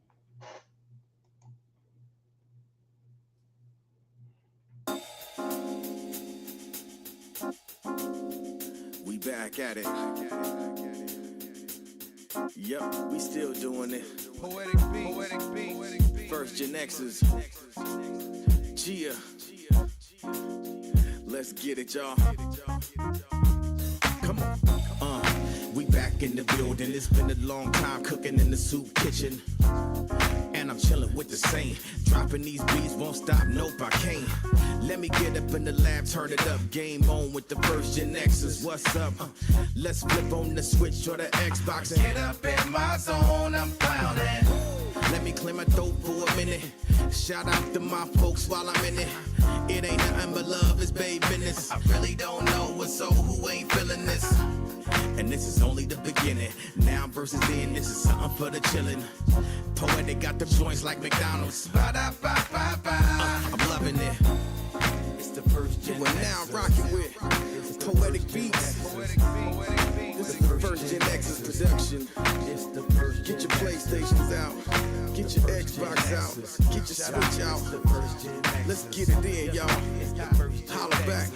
We back at it. Yep, we still doing it. Poetic beat. First GenXers. Gia. Let's get it, y'all. Come on. We back in the building. It's been a long time cooking in the soup kitchen. And I'm chilling with the same. Dropping these beats, won't stop, nope, I can't. Let me get up in the lab, turn it up. Game on with the first GenXers. What's up? Let's flip on the Switch or the Xbox and get up in my zone. I'm clowning. Let me clear my throat for a minute. Shout out to my folks while I'm in it. It ain't nothing but love, it's babe business. I really don't know what's so who ain't feeling this. And this is only the beginning. Now versus then, this is something for the chillin'. Poetic got the joints like McDonald's. I'm loving it. It's the first GenXers. We're now rocking with Poetic Beats. This is the first GenXers production. Get your PlayStations out. Get your Xbox out. Get your Switch out. Let's get it in, y'all. Holla back.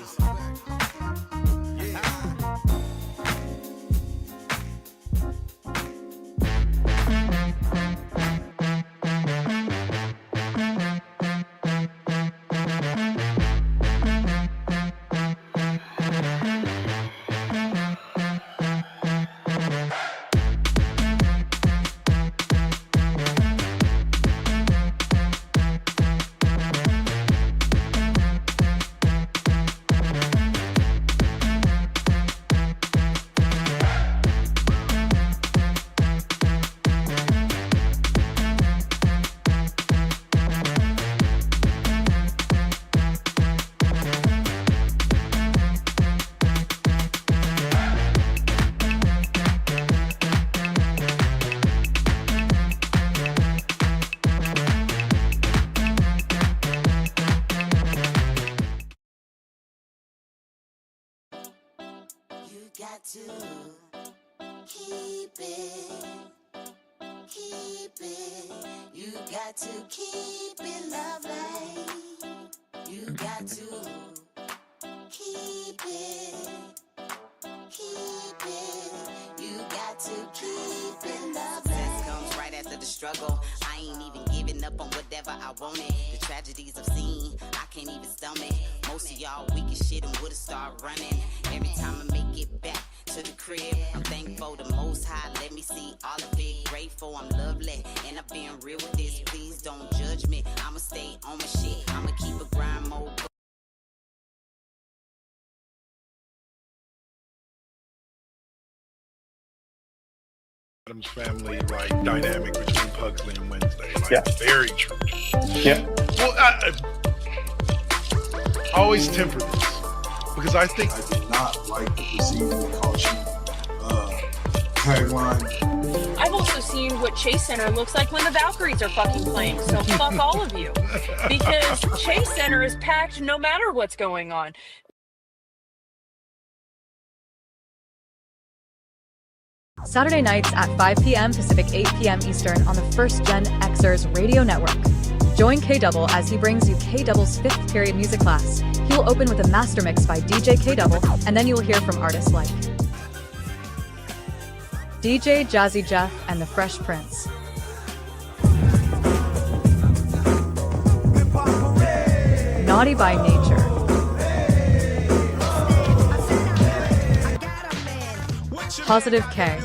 got to keep it. You got to keep it lovely. You got to keep it. You got to keep it lovely. Success comes right after the struggle. I ain't even giving up on whatever I wanted. The tragedies I've seen, I can't even stomach. Most of y'all weak as shit and would've started running. Every time I make it back to the crib, I'm thankful the Most High let me see all of it. Grateful I'm lovely, and I've been real with this. Please don't judge me. I'ma stay on my shit. I'ma keep a grind mode. Adam's family like dynamic between Pugsley and Wednesday. Like, very true. Yeah. Well, I always temper this because I think I did not like the perceived caution tagline. I've also seen what Chase Center looks like when the Valkyries are fucking playing, so fuck all of you. Because Chase Center is packed no matter what's going on. Saturday nights at 5 p.m. Pacific, 8 p.m. Eastern on the first GenXers radio network. Join K-Double as he brings you K-Double's 5th period music class. He will open with a master mix by DJ K-Double, and then you will hear from artists like DJ Jazzy Jeff and the Fresh Prince, Naughty by Nature, Positive K,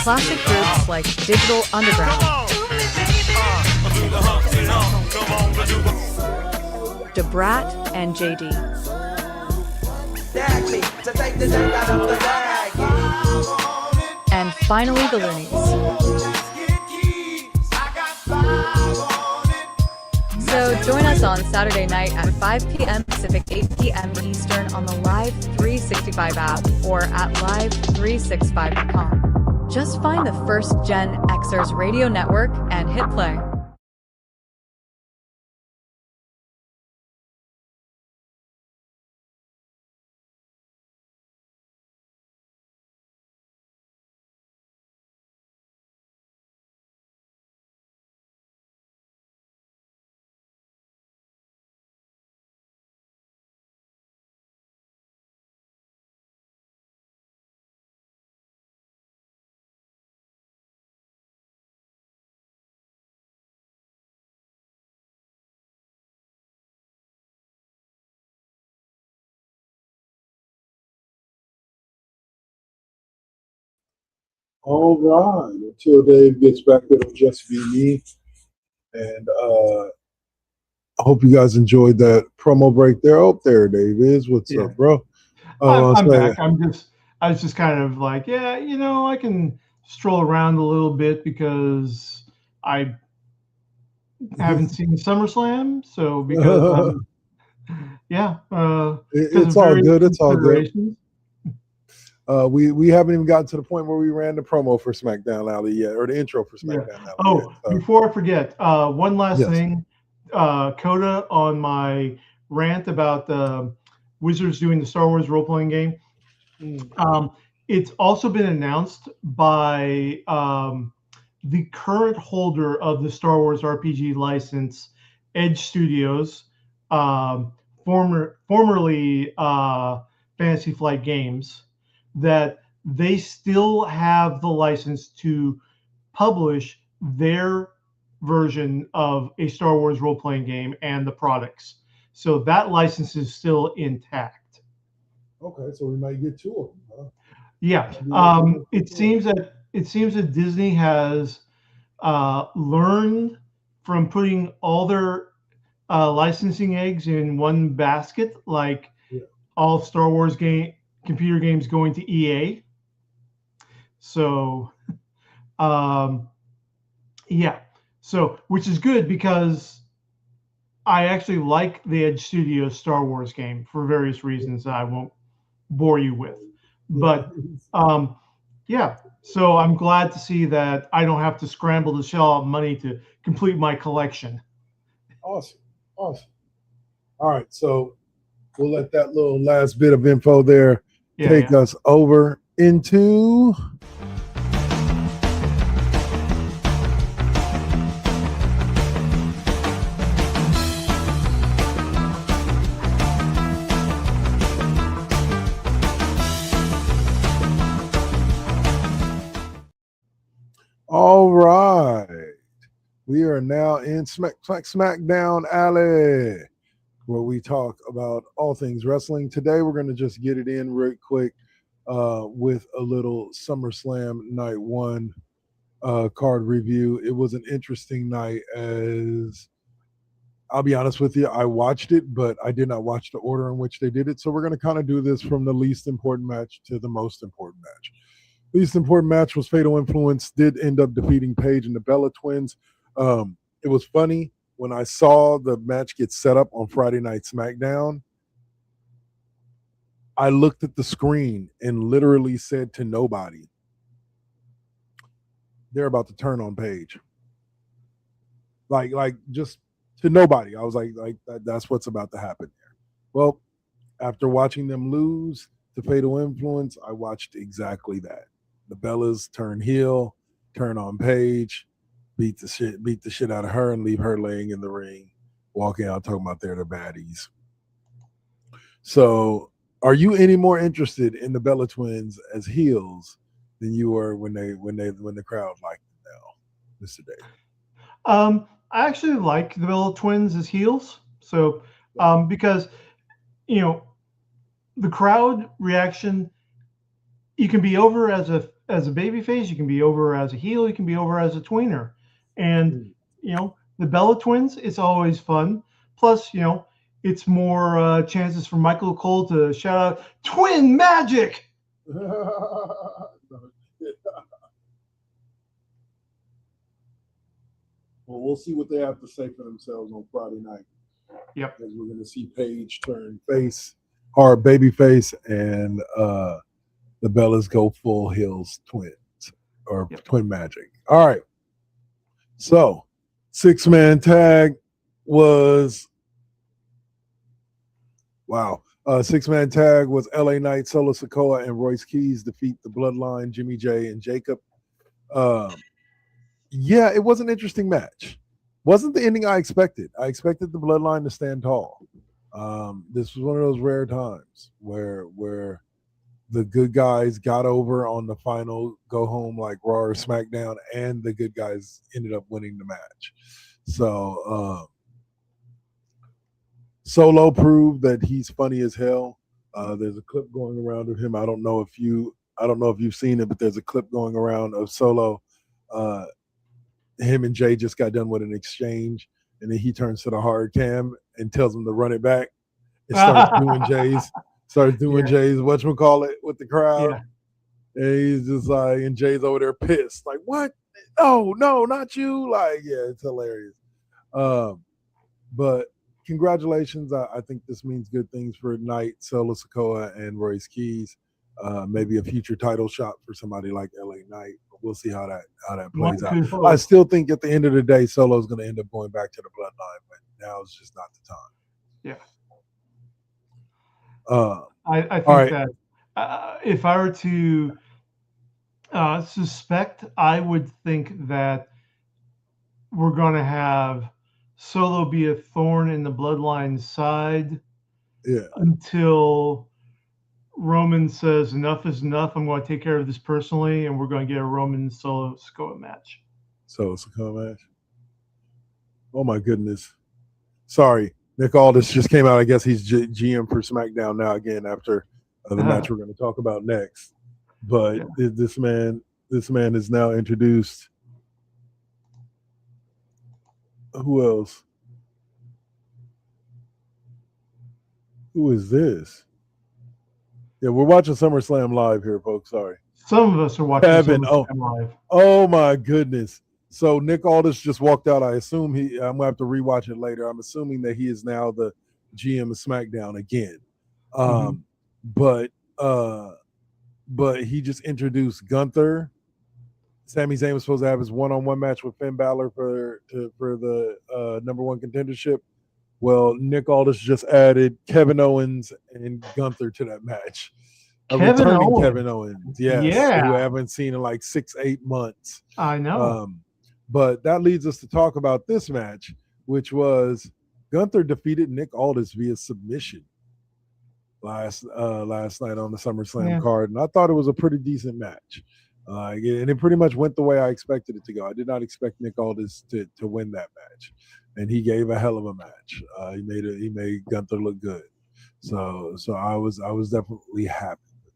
classic groups like Digital Underground, DeBrat and JD, and finally the Loonies. So join us on Saturday night at 5 p.m. Pacific, 8 p.m. Eastern on the Live 365 app or at live365.com. Just find the first Gen Xers radio network and hit play. All right. Until Dave gets back, it'll just be me. And I hope you guys enjoyed that promo break there. Oh, there Dave is. What's up, bro? I'm back. I was just kind of like, yeah, I can stroll around a little bit because I haven't seen SummerSlam. So because it's all good. It's all good. We haven't even gotten to the point where we ran the promo for SmackDown Alley yet, or the intro for SmackDown Alley. Before I forget, one last thing. Coda, on my rant about the Wizards doing the Star Wars role-playing game. It's also been announced by the current holder of the Star Wars RPG license, Edge Studios, formerly Fantasy Flight Games, that they still have the license to publish their version of a Star Wars role-playing game and the products. So that license is still intact. Okay, so we might get two of them, huh? Yeah. It seems that Disney has learned from putting all their licensing eggs in one basket, like all Star Wars computer games going to EA. So, So, which is good because I actually like the Edge Studios Star Wars game for various reasons that I won't bore you with. But so I'm glad to see that I don't have to scramble to shell out money to complete my collection. Awesome. All right, so we'll let that little last bit of info there take us over into All right. We are now in SmackDown Alley, where we talk about all things wrestling. Today, we're going to just get it in real quick with a little SummerSlam Night 1 card review. It was an interesting night, as I'll be honest with you, I watched it, but I did not watch the order in which they did it. So we're going to kind of do this from the least important match to the most important match. Least important match was Fatal Influence, did end up defeating Paige and the Bella Twins. It was funny when I saw the match get set up on Friday Night SmackDown. I looked at the screen and literally said to nobody, they're about to turn on Paige. Like just to nobody. I was like that's what's about to happen there. Well, after watching them lose to Fatal Influence, I watched exactly that. The Bellas turn heel, turn on Paige, beat the shit out of her, and leave her laying in the ring, walking out talking about they're the baddies. So, are you any more interested in the Bella Twins as heels than you were when the crowd liked them now, Mr. Dave? I actually like the Bella Twins as heels. So, because the crowd reaction, you can be over as a baby face, you can be over as a heel, you can be over as a tweener, and the Bella Twins, it's always fun. Plus, it's more chances for Michael Cole to shout out "Twin Magic." Well, we'll see what they have to say for themselves on Friday night. Yep. Because we're going to see Paige turn face, hard baby face, and the Bellas go full heels twins or twin magic. All right. So, 6-man tag was, wow. 6-man tag was LA Knight, Solo Sikoa, and Royce Keys defeat the Bloodline, Jimmy J, and Jacob. Yeah, it was an interesting match. Wasn't the ending I expected. I expected the Bloodline to stand tall. This was one of those rare times where the good guys got over on the final go home like Raw or SmackDown, and the good guys ended up winning the match. So Solo proved that he's funny as hell. There's a clip going around of him. I don't know if you've seen it, but there's a clip going around of Solo. Him and Jay just got done with an exchange, and then he turns to the hard cam and tells him to run it back and starts doing Jay's whatchamacallit with the crowd. Yeah. And he's just like, and Jay's over there pissed. Like, what? No, not you. Like, yeah, it's hilarious. But congratulations. I think this means good things for Knight, Solo Sikoa, and Royce Keys. Maybe a future title shot for somebody like LA Knight. We'll see how that plays out. I still think at the end of the day, Solo's going to end up going back to the Bloodline, but now it's just not the time. Yeah. I think that if I were to suspect, I would think that we're going to have Solo be a thorn in the Bloodline's side until Roman says enough is enough. I'm going to take care of this personally, and we're going to get a Roman Solo Sikoa match. Solo Sikoa match. Oh my goodness! Sorry, Nick Aldis just came out. I guess he's GM for SmackDown now again after the match we're going to talk about next. But this man is now introduced. Who else? Who is this? Yeah, we're watching SummerSlam live here, folks. Sorry. Some of us are watching SummerSlam live. Oh, my goodness. So Nick Aldis just walked out. I assume I'm going to have to rewatch it later. I'm assuming that he is now the GM of SmackDown again. But he just introduced Gunther. Sami Zayn was supposed to have his one-on-one match with Finn Balor for the number one contendership. Well, Nick Aldis just added Kevin Owens and Gunther to that match. Kevin Owens, yes, who I haven't seen in like 6-8 months. I know. But that leads us to talk about this match, which was Gunther defeated Nick Aldis via submission last night on the SummerSlam card, and I thought it was a pretty decent match. And it pretty much went the way I expected it to go. I did not expect Nick Aldis to win that match, and he gave a hell of a match. He made Gunther look good. So I was definitely happy with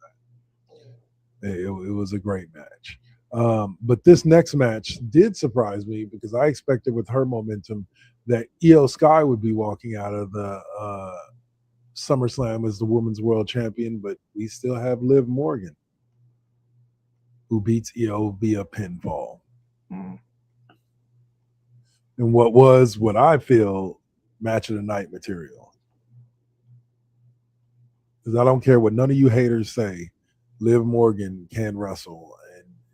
that. It was a great match. But this next match did surprise me because I expected with her momentum that Io Sky would be walking out of the SummerSlam as the Women's World Champion, but we still have Liv Morgan, who beats Io via pinfall. And what I feel match of the night material. Because I don't care what none of you haters say, Liv Morgan can wrestle,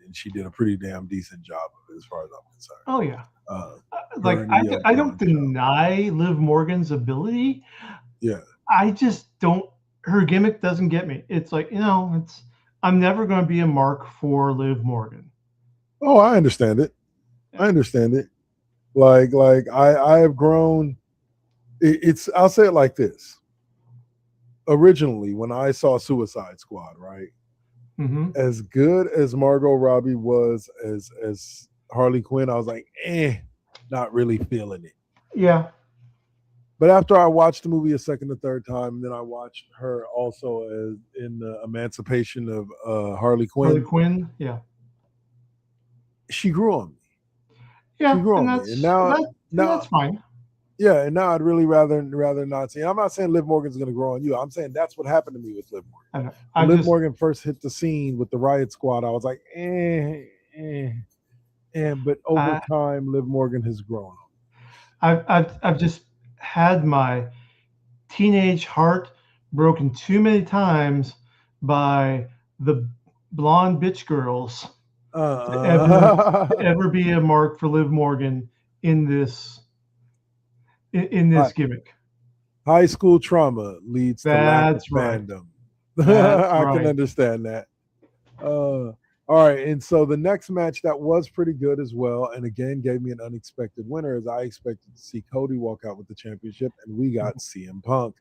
and she did a pretty damn decent job of it as far as I'm concerned. Oh yeah. I don't deny Liv Morgan's ability. Yeah. I just don't her gimmick doesn't get me. It's like, I'm never going to be a mark for Liv Morgan. Oh, I understand it. I understand it. Like I have grown. It's I'll say it like this. Originally, when I saw Suicide Squad, right? Mm-hmm. As good as Margot Robbie was as Harley Quinn, I was like, not really feeling it. Yeah. But after I watched the movie a second or third time, and then I watched her also as in the Emancipation of Harley Quinn. Harley Quinn, yeah. She grew on me. Yeah, She grew on and me. And now that's fine. Yeah, and now I'd really rather not see. I'm not saying Liv Morgan's going to grow on you. I'm saying that's what happened to me with Liv Morgan. When Liv Morgan first hit the scene with the Riot Squad, I was like, but over time, Liv Morgan has grown. I've just had my teenage heart broken too many times by the blonde bitch girls to ever be a mark for Liv Morgan in this gimmick. High school trauma leads to lack of fandom. I can understand that. All right, and so the next match that was pretty good as well, and again gave me an unexpected winner, as I expected to see Cody walk out with the championship, and we got CM Punk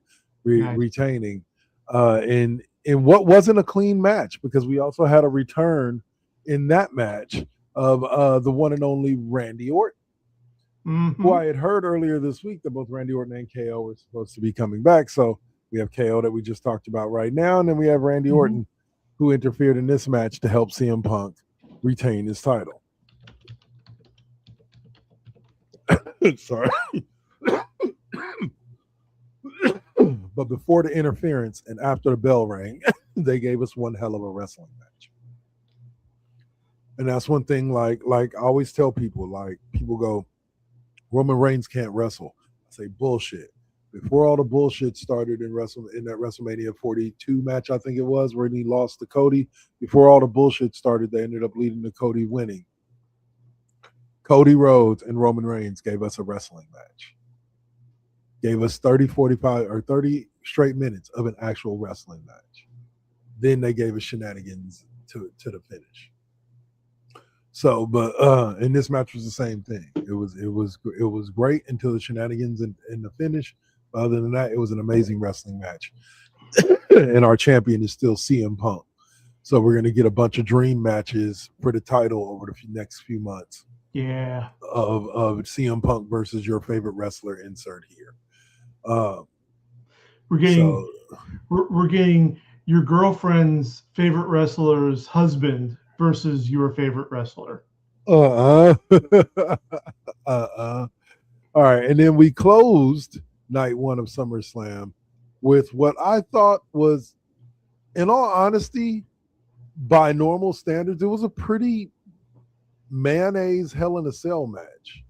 retaining in what wasn't a clean match, because we also had a return in that match of the one and only Randy Orton. Mm-hmm. Who I had heard earlier this week that both Randy Orton and KO were supposed to be coming back. So we have KO that we just talked about right now, and then we have Randy Orton, who interfered in this match to help CM Punk retain his title. Sorry. But before the interference and after the bell rang, they gave us one hell of a wrestling match. And that's one thing, like I always tell people, like people go, Roman Reigns can't wrestle. I say bullshit. Before all the bullshit started in that WrestleMania 42 match, I think it was, where he lost to Cody. Before all the bullshit started, they ended up leading to Cody winning. Cody Rhodes and Roman Reigns gave us a wrestling match. Gave us 30 straight minutes of an actual wrestling match. Then they gave us shenanigans to the finish. So, but and this match was the same thing. It was great until the shenanigans and the finish. Other than that, it was an amazing wrestling match. And our champion is still CM Punk. So we're going to get a bunch of dream matches for the title over the next few months. Yeah. Of CM Punk versus your favorite wrestler, insert here. We're getting your girlfriend's favorite wrestler's husband versus your favorite wrestler. All right, and then we closed night one of SummerSlam with what I thought was, in all honesty, by normal standards, it was a pretty mayonnaise Hell in a Cell match.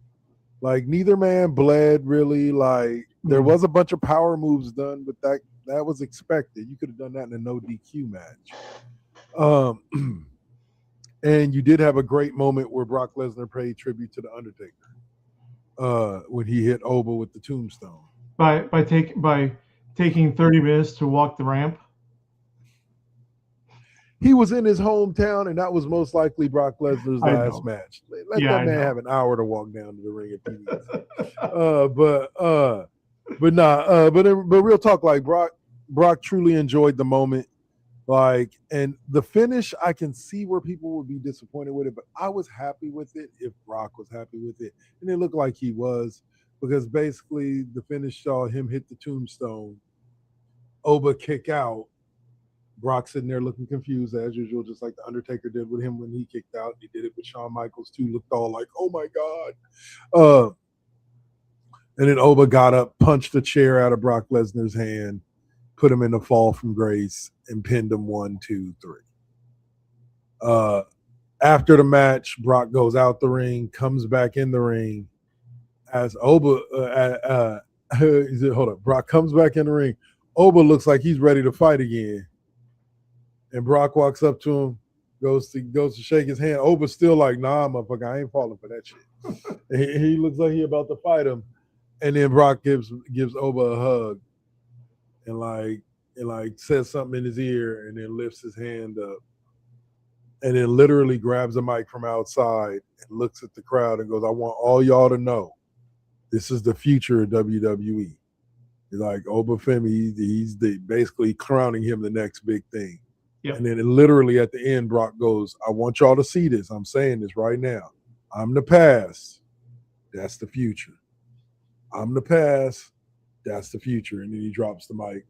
Like neither man bled really. Like there was a bunch of power moves done, but that was expected. You could have done that in a no DQ match. And you did have a great moment where Brock Lesnar paid tribute to the Undertaker when he hit Oba with the tombstone. By taking 30 minutes to walk the ramp. He was in his hometown, and that was most likely Brock Lesnar's last match. Let that man have an hour to walk down to the ring if he needs. But real talk, like Brock truly enjoyed the moment. Like, and the finish, I can see where people would be disappointed with it, but I was happy with it if Brock was happy with it. And it looked like he was, because basically the finish saw him hit the tombstone, Oba kick out, Brock sitting there looking confused as usual, just like the Undertaker did with him when he kicked out. He did it with Shawn Michaels too, looked all like, oh my God. And then Oba got up, punched a chair out of Brock Lesnar's hand, put him in a fall from grace, and pinned him 1, 2, 3. After the match, Brock goes out the ring, comes back in the ring. As Oba, Brock comes back in the ring. Oba looks like he's ready to fight again. And Brock walks up to him, goes to shake his hand. Oba's still like, nah, motherfucker, I ain't falling for that shit. he looks like he about to fight him. And then Brock gives Oba a hug. And like, and like says something in his ear and then lifts his hand up and then literally grabs a mic from outside and looks at the crowd and goes, I want all y'all to know this is the future of WWE. He's like Obafemi, he's basically crowning him the next big thing. Yep. And then literally at the end, Brock goes, I want y'all to see this. I'm saying this right now. I'm the past. That's the future. I'm the past. That's the future. And then he drops the mic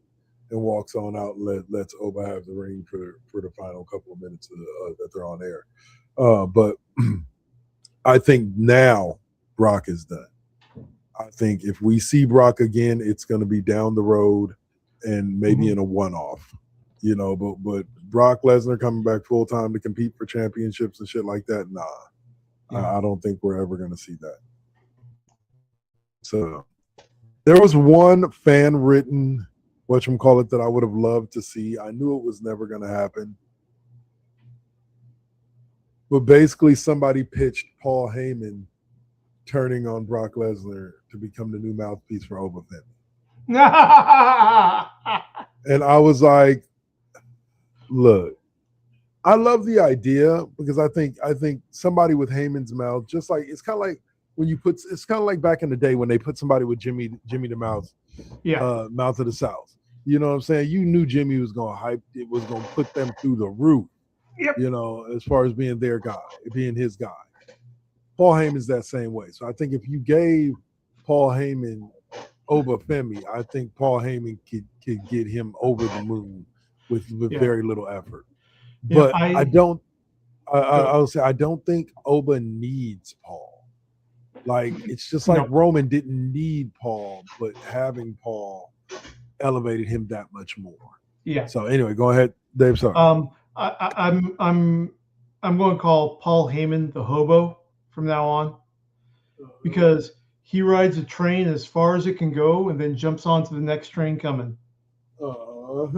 and walks on out and lets Oba have the ring for the final couple of minutes that they're on air. But I think now Brock is done. I think if we see Brock again, it's going to be down the road and maybe in a one-off, you know. But Brock Lesnar coming back full time to compete for championships and shit like that, nah. Yeah. I don't think we're ever going to see that. So there was one fan-written whatchamacallit that I would have loved to see. I knew it was never going to happen. But basically somebody pitched Paul Heyman turning on Brock Lesnar to become the new mouthpiece for Obafemi. And I was like, look, I love the idea because I think somebody with Heyman's mouth, just like it's kind of like when you put, it's kind of like back in the day when they put somebody with Jimmy the Mouth, Mouth of the South. You know what I'm saying? You knew Jimmy was going to hype, it was going to put them through the roof. Yep. You know, as far as being their guy, being his guy. Paul Heyman's that same way. So I think if you gave Paul Heyman Obafemi, I think Paul Heyman could get him over the moon with very little effort. But I would say I don't think Oba needs Paul. Like it's just like Roman didn't need Paul, but having Paul elevated him that much more. Yeah. So anyway, go ahead, Dave. Sorry. I'm going to call Paul Heyman the hobo from now on, because he rides a train as far as it can go and then jumps onto the next train coming. Well,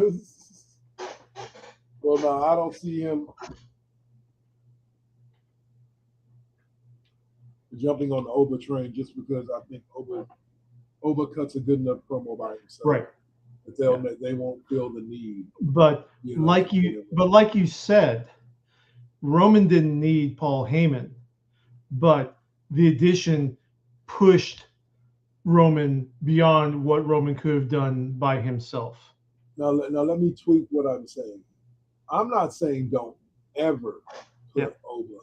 no, I don't see him jumping on the Oba train just because I think Oba cuts a good enough promo by himself. Right. But they won't feel the need. But like you said, Roman didn't need Paul Heyman, but the addition pushed Roman beyond what Roman could have done by himself. Now let me tweak what I'm saying. I'm not saying don't ever put Oba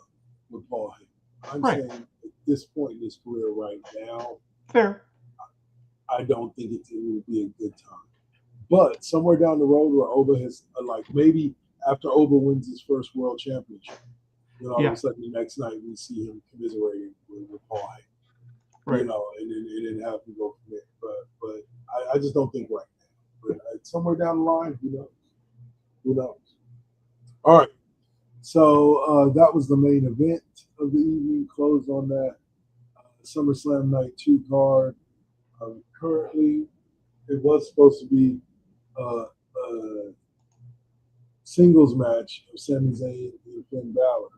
with Paul Heyman. I'm saying at this point in his career right now, fair. I don't think it would be a good time. But somewhere down the road where Oba has, like maybe after Oba wins his first world championship, then all of a sudden the next night we see him commiserating with Paul Heyman. Right. You know, and then have him go from there. But I just don't think right now. But somewhere down the line, who knows? Who knows? All right. So that was the main event of the evening. Closed on that SummerSlam Night 2 card. Currently, it was supposed to be a singles match of Sami Zayn and Finn Balor.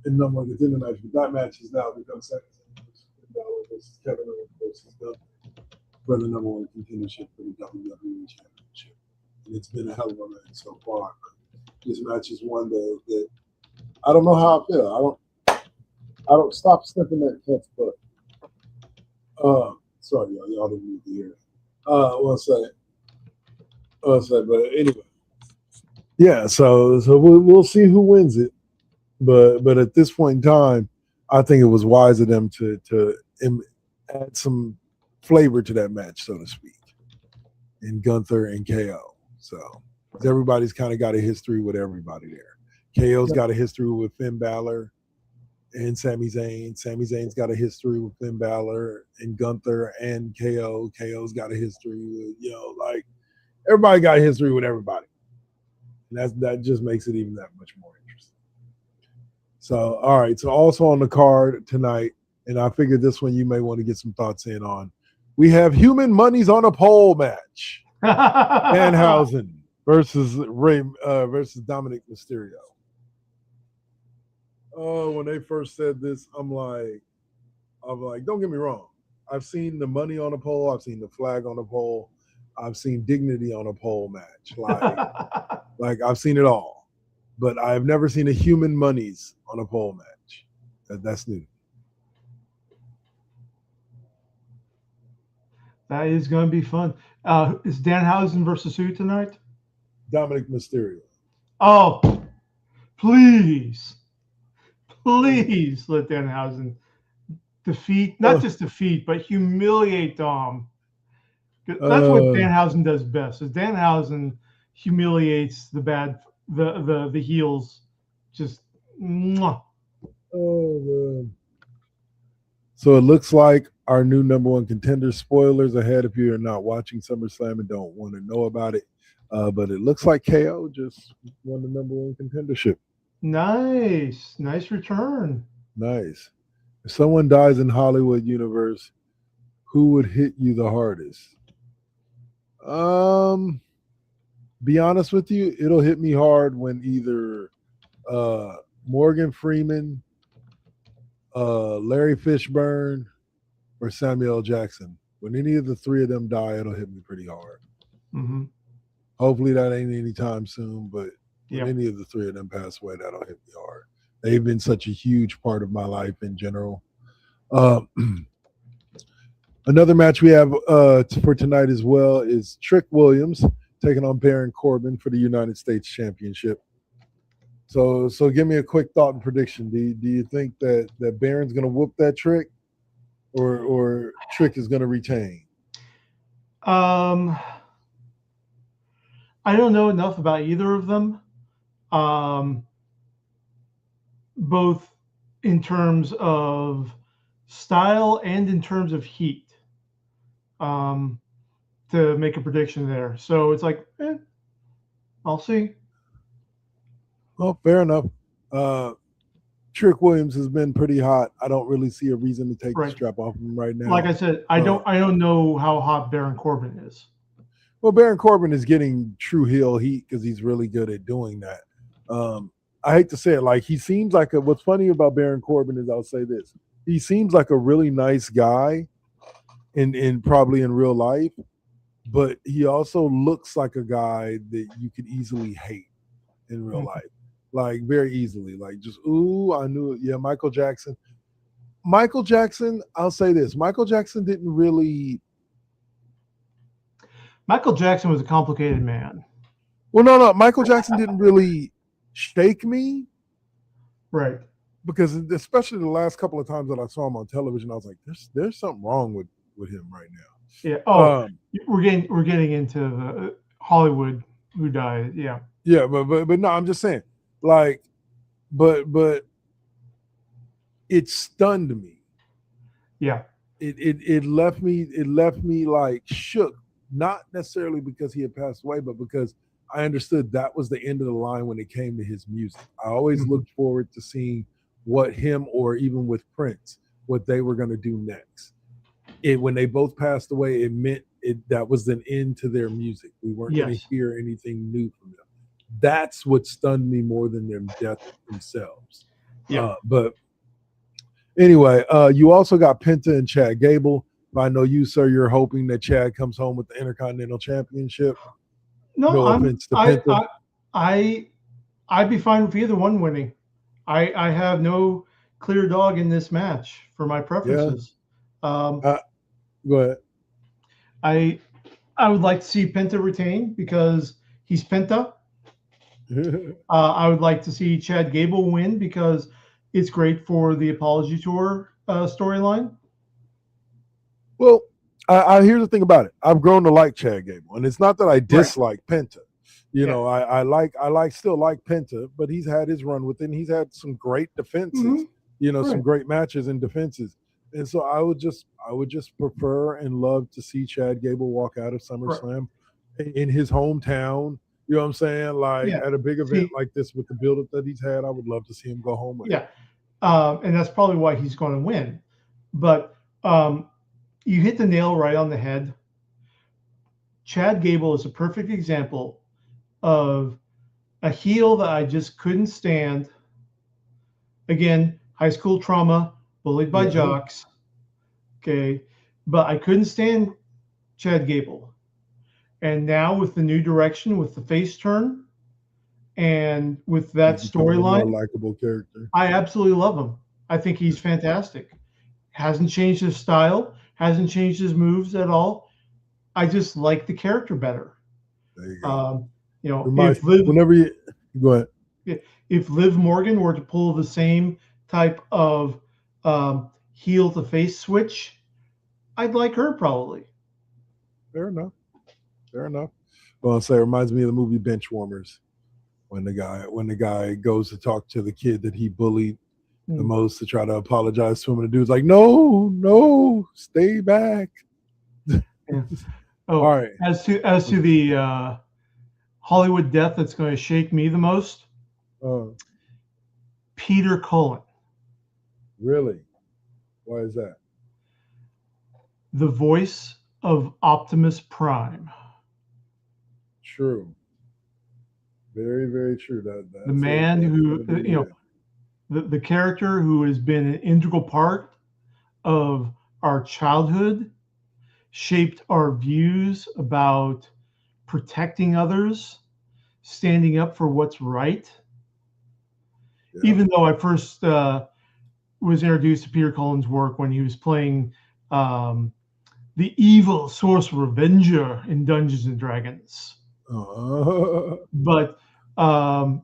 And number one contender match, but that match has now become Sami Zayn versus Finn Balor versus Kevin Owens versus Gunther for the number one contendership for the WWE Championship. And it's been a hell of a match so far. But this match is one that I don't know how I feel. I don't stop sniffing that cat's butt. Sorry, y'all didn't need to hear it. One second. But anyway, yeah. So we'll see who wins it. But at this point in time, I think it was wise of them to add some flavor to that match, so to speak, in Gunther and KO. So everybody's kind of got a history with everybody there. KO's got a history with Finn Balor and Sami Zayn. Sami Zayn's got a history with Finn Balor and Gunther and KO. KO's got a history with, like everybody got a history with everybody. And that just makes it even that much more interesting. So, all right. So also on the card tonight, and I figured this one you may want to get some thoughts in on. We have Human Monies on a Pole match. Danhausen versus Dominic Mysterio. Oh, when they first said this, I'm like, don't get me wrong. I've seen the money on a pole. I've seen the flag on a pole. I've seen dignity on a pole match. Like I've seen it all, but I've never seen a human monies on a pole match. That's new. That is going to be fun. Is Danhausen versus who tonight? Dominic Mysterio. Oh, please let Danhausen defeat, not just defeat, but humiliate Dom. That's what Danhausen does best. Is Danhausen humiliates the heels. Just mwah. Oh man. So it looks like our new number one contender. Spoilers ahead if you're not watching SummerSlam and don't want to know about it. But it looks like KO just won the number one contendership. Nice return. Nice. If someone dies in Hollywood universe, who would hit you the hardest? Be honest with you, it'll hit me hard when either Morgan Freeman, Larry Fishburne, or Samuel L. Jackson. When any of the three of them die, it'll hit me pretty hard. Mm-hmm. Hopefully that ain't anytime soon, but when any of the three of them pass away, that'll hit me hard. They've been such a huge part of my life in general. Another match we have for tonight as well is Trick Williams taking on Baron Corbin for the United States Championship. So give me a quick thought and prediction. Do you think that Baron's going to whoop that Trick, or Trick is going to retain? I don't know enough about either of them, both in terms of style and in terms of heat, to make a prediction there. So it's like, I'll see. Well, fair enough. Trick Williams has been pretty hot. I don't really see a reason to take the strap off him right now. Like I said, I don't know how hot Baron Corbin is. Well, Baron Corbin is getting true heel heat because he's really good at doing that. I hate to say it, like he seems like what's funny about Baron Corbin is, I'll say this, he seems like a really nice guy in probably in real life, but he also looks like a guy that you could easily hate in real life, like very easily, like just, ooh, I knew it. Yeah, Michael Jackson, I'll say this, Michael Jackson was a complicated man. Well, no, Michael Jackson didn't really shake me. Right. Because especially the last couple of times that I saw him on television, I was like, there's something wrong with him right now. Yeah. Oh, we're getting into the Hollywood who died. Yeah. Yeah, but no, I'm just saying, like, but it stunned me. Yeah. It left me like shook, not necessarily because he had passed away, but because I understood that was the end of the line when it came to his music. I always looked forward to seeing what him, or even with Prince, what they were going to do next. When they both passed away, it meant that was an end to their music. We weren't going to hear anything new from them. That's what stunned me more than their death themselves. Yeah. But anyway, you also got Penta and Chad Gable. I know you, sir, you're hoping that Chad comes home with the Intercontinental Championship. No, I'd be fine with either one winning. I have no clear dog in this match for my preferences. Go ahead. I would like to see Penta retain because he's Penta. I would like to see Chad Gable win because it's great for the Apology Tour storyline. Well, here's the thing about it. I've grown to like Chad Gable, and it's not that I dislike Penta. You know, I still like Penta, but he's had his run with it, and he's had some great defenses. Some great matches and defenses. And so I would just prefer and love to see Chad Gable walk out of SummerSlam in his hometown. You know what I'm saying? Like at a big event like this with the buildup that he's had, I would love to see him go home with it. And that's probably why he's going to win. But you hit the nail right on the head. Chad Gable is a perfect example of a heel that I just couldn't stand. Again, high school trauma, bullied by jocks. Okay. but I couldn't stand Chad Gable. And now with the new direction, with the face turn, and with that He's becoming a more storyline, likable character. I absolutely love him. I think he's fantastic. Hasn't changed his style, hasn't changed his moves at all. I just like the character better. There you go. If Go ahead. if Liv Morgan were to pull the same type of heel to face switch, I'd like her probably. Fair enough. Well, I'll say it reminds me of the movie Benchwarmers, when the guy goes to talk to the kid that he bullied the most to try to apologize to him, and the dude's like, no, stay back. Yeah. Oh, all right. As to the Hollywood death that's going to shake me the most, Peter Cullen. Really? Why is that? The voice of Optimus Prime. True. Very, very true. That's the man who, the character who has been an integral part of our childhood, shaped our views about protecting others, standing up for what's right. Yeah. Even though I first was introduced to Peter Cullen's work when he was playing the evil Sorcerer Avenger in Dungeons and Dragons. But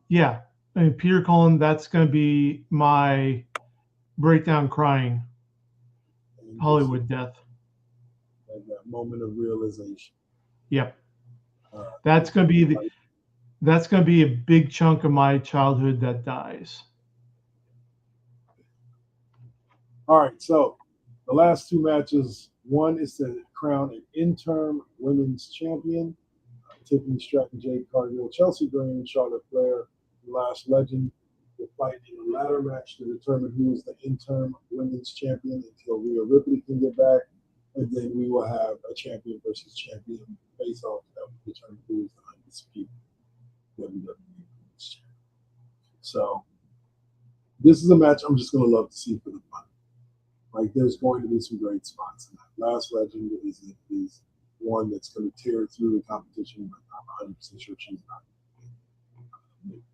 yeah, I mean, Peter Cullen, that's going to be my breakdown crying Hollywood death. Like that moment of realization. Yep. That's going to be a big chunk of my childhood that dies. All right, so the last two matches, one is to crown an interim women's champion. Tiffany Stratton, Jade Cargill, Chelsea Green, Charlotte Flair, the Last Legend will fight in a ladder match to determine who is the interim women's champion until Rhea Ripley can get back. And then we will have a champion versus champion face off that will determine who is the undisputed WWE women's champion. So this is a match I'm just going to love to see for the fun. Like, there's going to be some great spots in that. Last Legend is one that's going to tear through the competition, but I'm 100% sure she's not.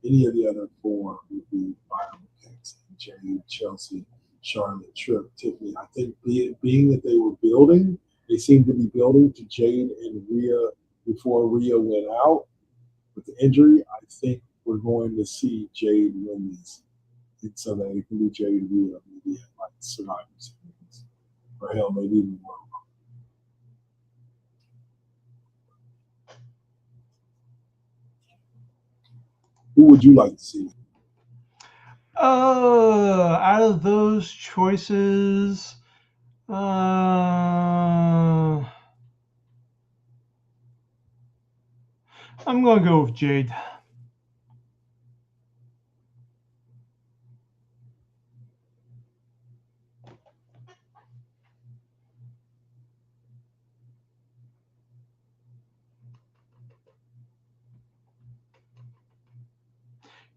Any of the other four would be viable picks. Jade, Chelsea, Charlotte, Tripp, Tiffany. I think being that they seemed to be building to Jade and Rhea before Rhea went out with the injury. I think we're going to see Jade win these, so that it can be Jade and Rhea maybe at like Survivor Series, or hell, maybe even more. Who would you like to see? Out of those choices, I'm going to go with Jade.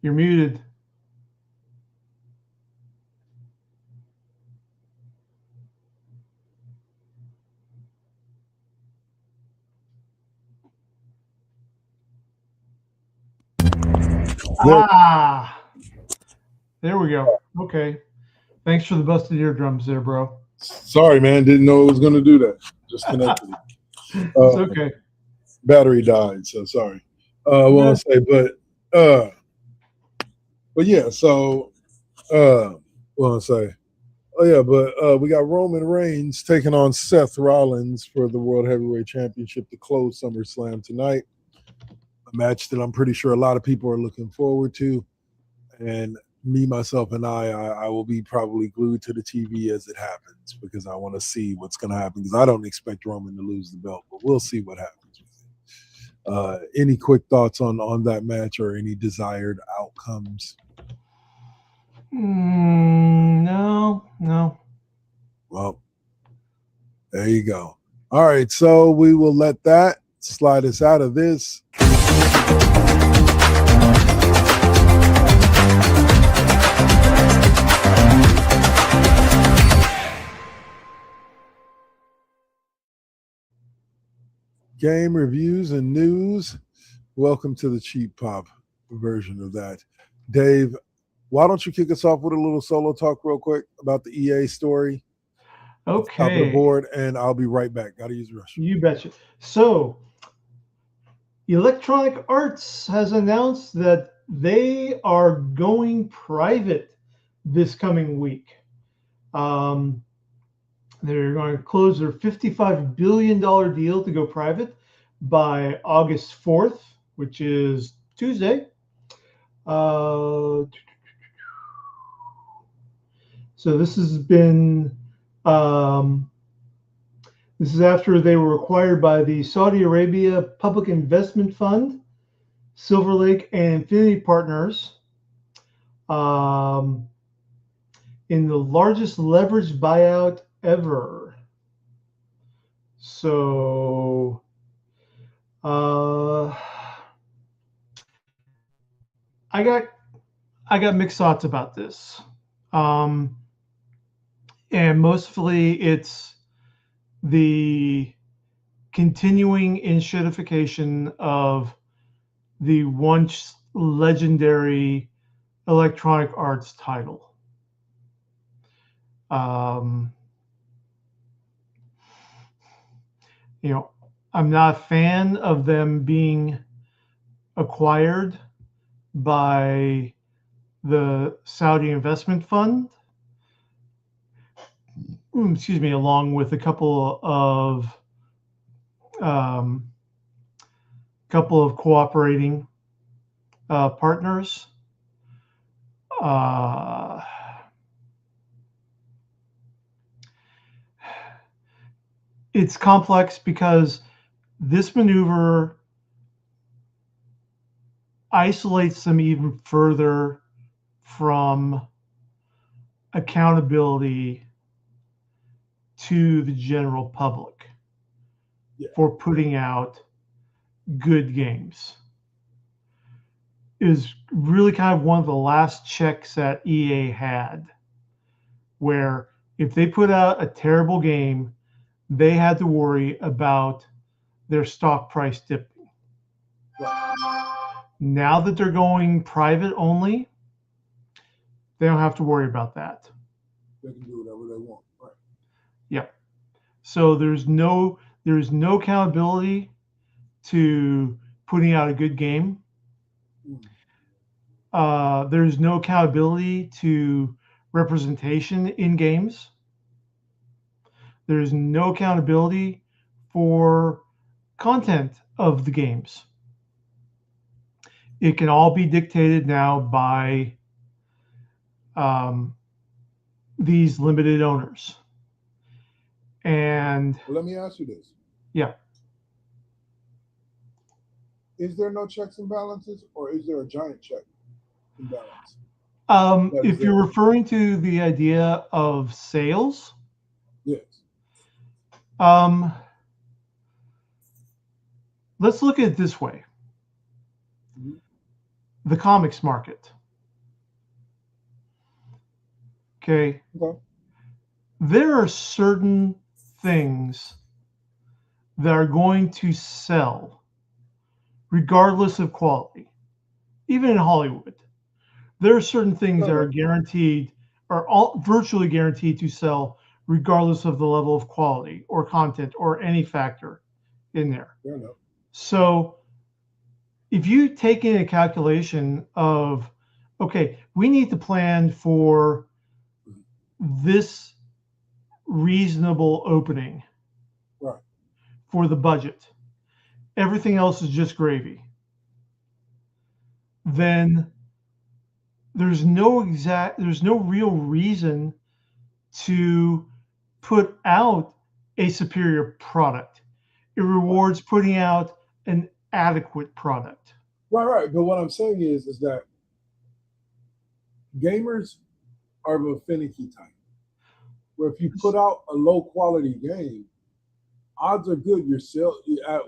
You're muted. There we go. Okay. Thanks for the busted eardrums there, bro. Sorry, man. Didn't know it was going to do that. Just connected. It's okay. Battery died, so sorry. Well, I'll say, but yeah, so well, I'll say, we got Roman Reigns taking on Seth Rollins for the World Heavyweight Championship to close SummerSlam tonight. A match that I'm pretty sure a lot of people are looking forward to, and me, myself, and I will be probably glued to the TV as it happens because I want to see what's going to happen, because I don't expect Roman to lose the belt, but we'll see what happens. Any quick thoughts on that match or any desired outcomes? No. Well, there you go. All right, so we will let that slide us out of this. game reviews and news. Welcome to the cheap pop version of that. Dave, why don't you kick us off with a little solo talk real quick about the EA story? Okay. Top of the board, and I'll be right back. Got to use the restroom. You betcha. So, Electronic Arts has announced that they are going private this coming week. They're going to close their $55 billion deal to go private by August 4th, which is Tuesday. So this has been, this is after they were acquired by the Saudi Arabia Public Investment Fund, Silver Lake, and Infinity Partners in the largest leveraged buyout ever. So, I got mixed thoughts about this, and mostly it's the continuing enshittification of the once legendary Electronic Arts title. You know, I'm not a fan of them being acquired by the Saudi Investment Fund. Excuse me, along with a couple of cooperating partners. It's complex because this maneuver isolates them even further from accountability to the general public for putting out good games. It was really kind of one of the last checks that EA had, where if they put out a terrible game, they had to worry about their stock price dipping. Now that they're going private only, they don't have to worry about that. They can do whatever they want. Right. Yep. So there's no accountability to putting out a good game. There's no accountability to representation in games. There's no accountability for content of the games. It can all be dictated now by these limited owners. And well, let me ask you this. Yeah. Is there no checks and balances, or is there a giant check and balance? If you're referring to the idea of sales, yes. Let's look at it this way. The comics market. Okay. There are certain things that are going to sell regardless of quality. Even in Hollywood, there are certain things that are guaranteed, or virtually guaranteed to sell regardless of the level of quality or content or any factor in there. So if you take in a calculation of, okay, we need to plan for this reasonable opening for the budget, everything else is just gravy, then there's no real reason to put out a superior product. It rewards putting out an adequate product. Right. But what I'm saying is that gamers are of a finicky type, where if you put out a low quality game, odds are good your sales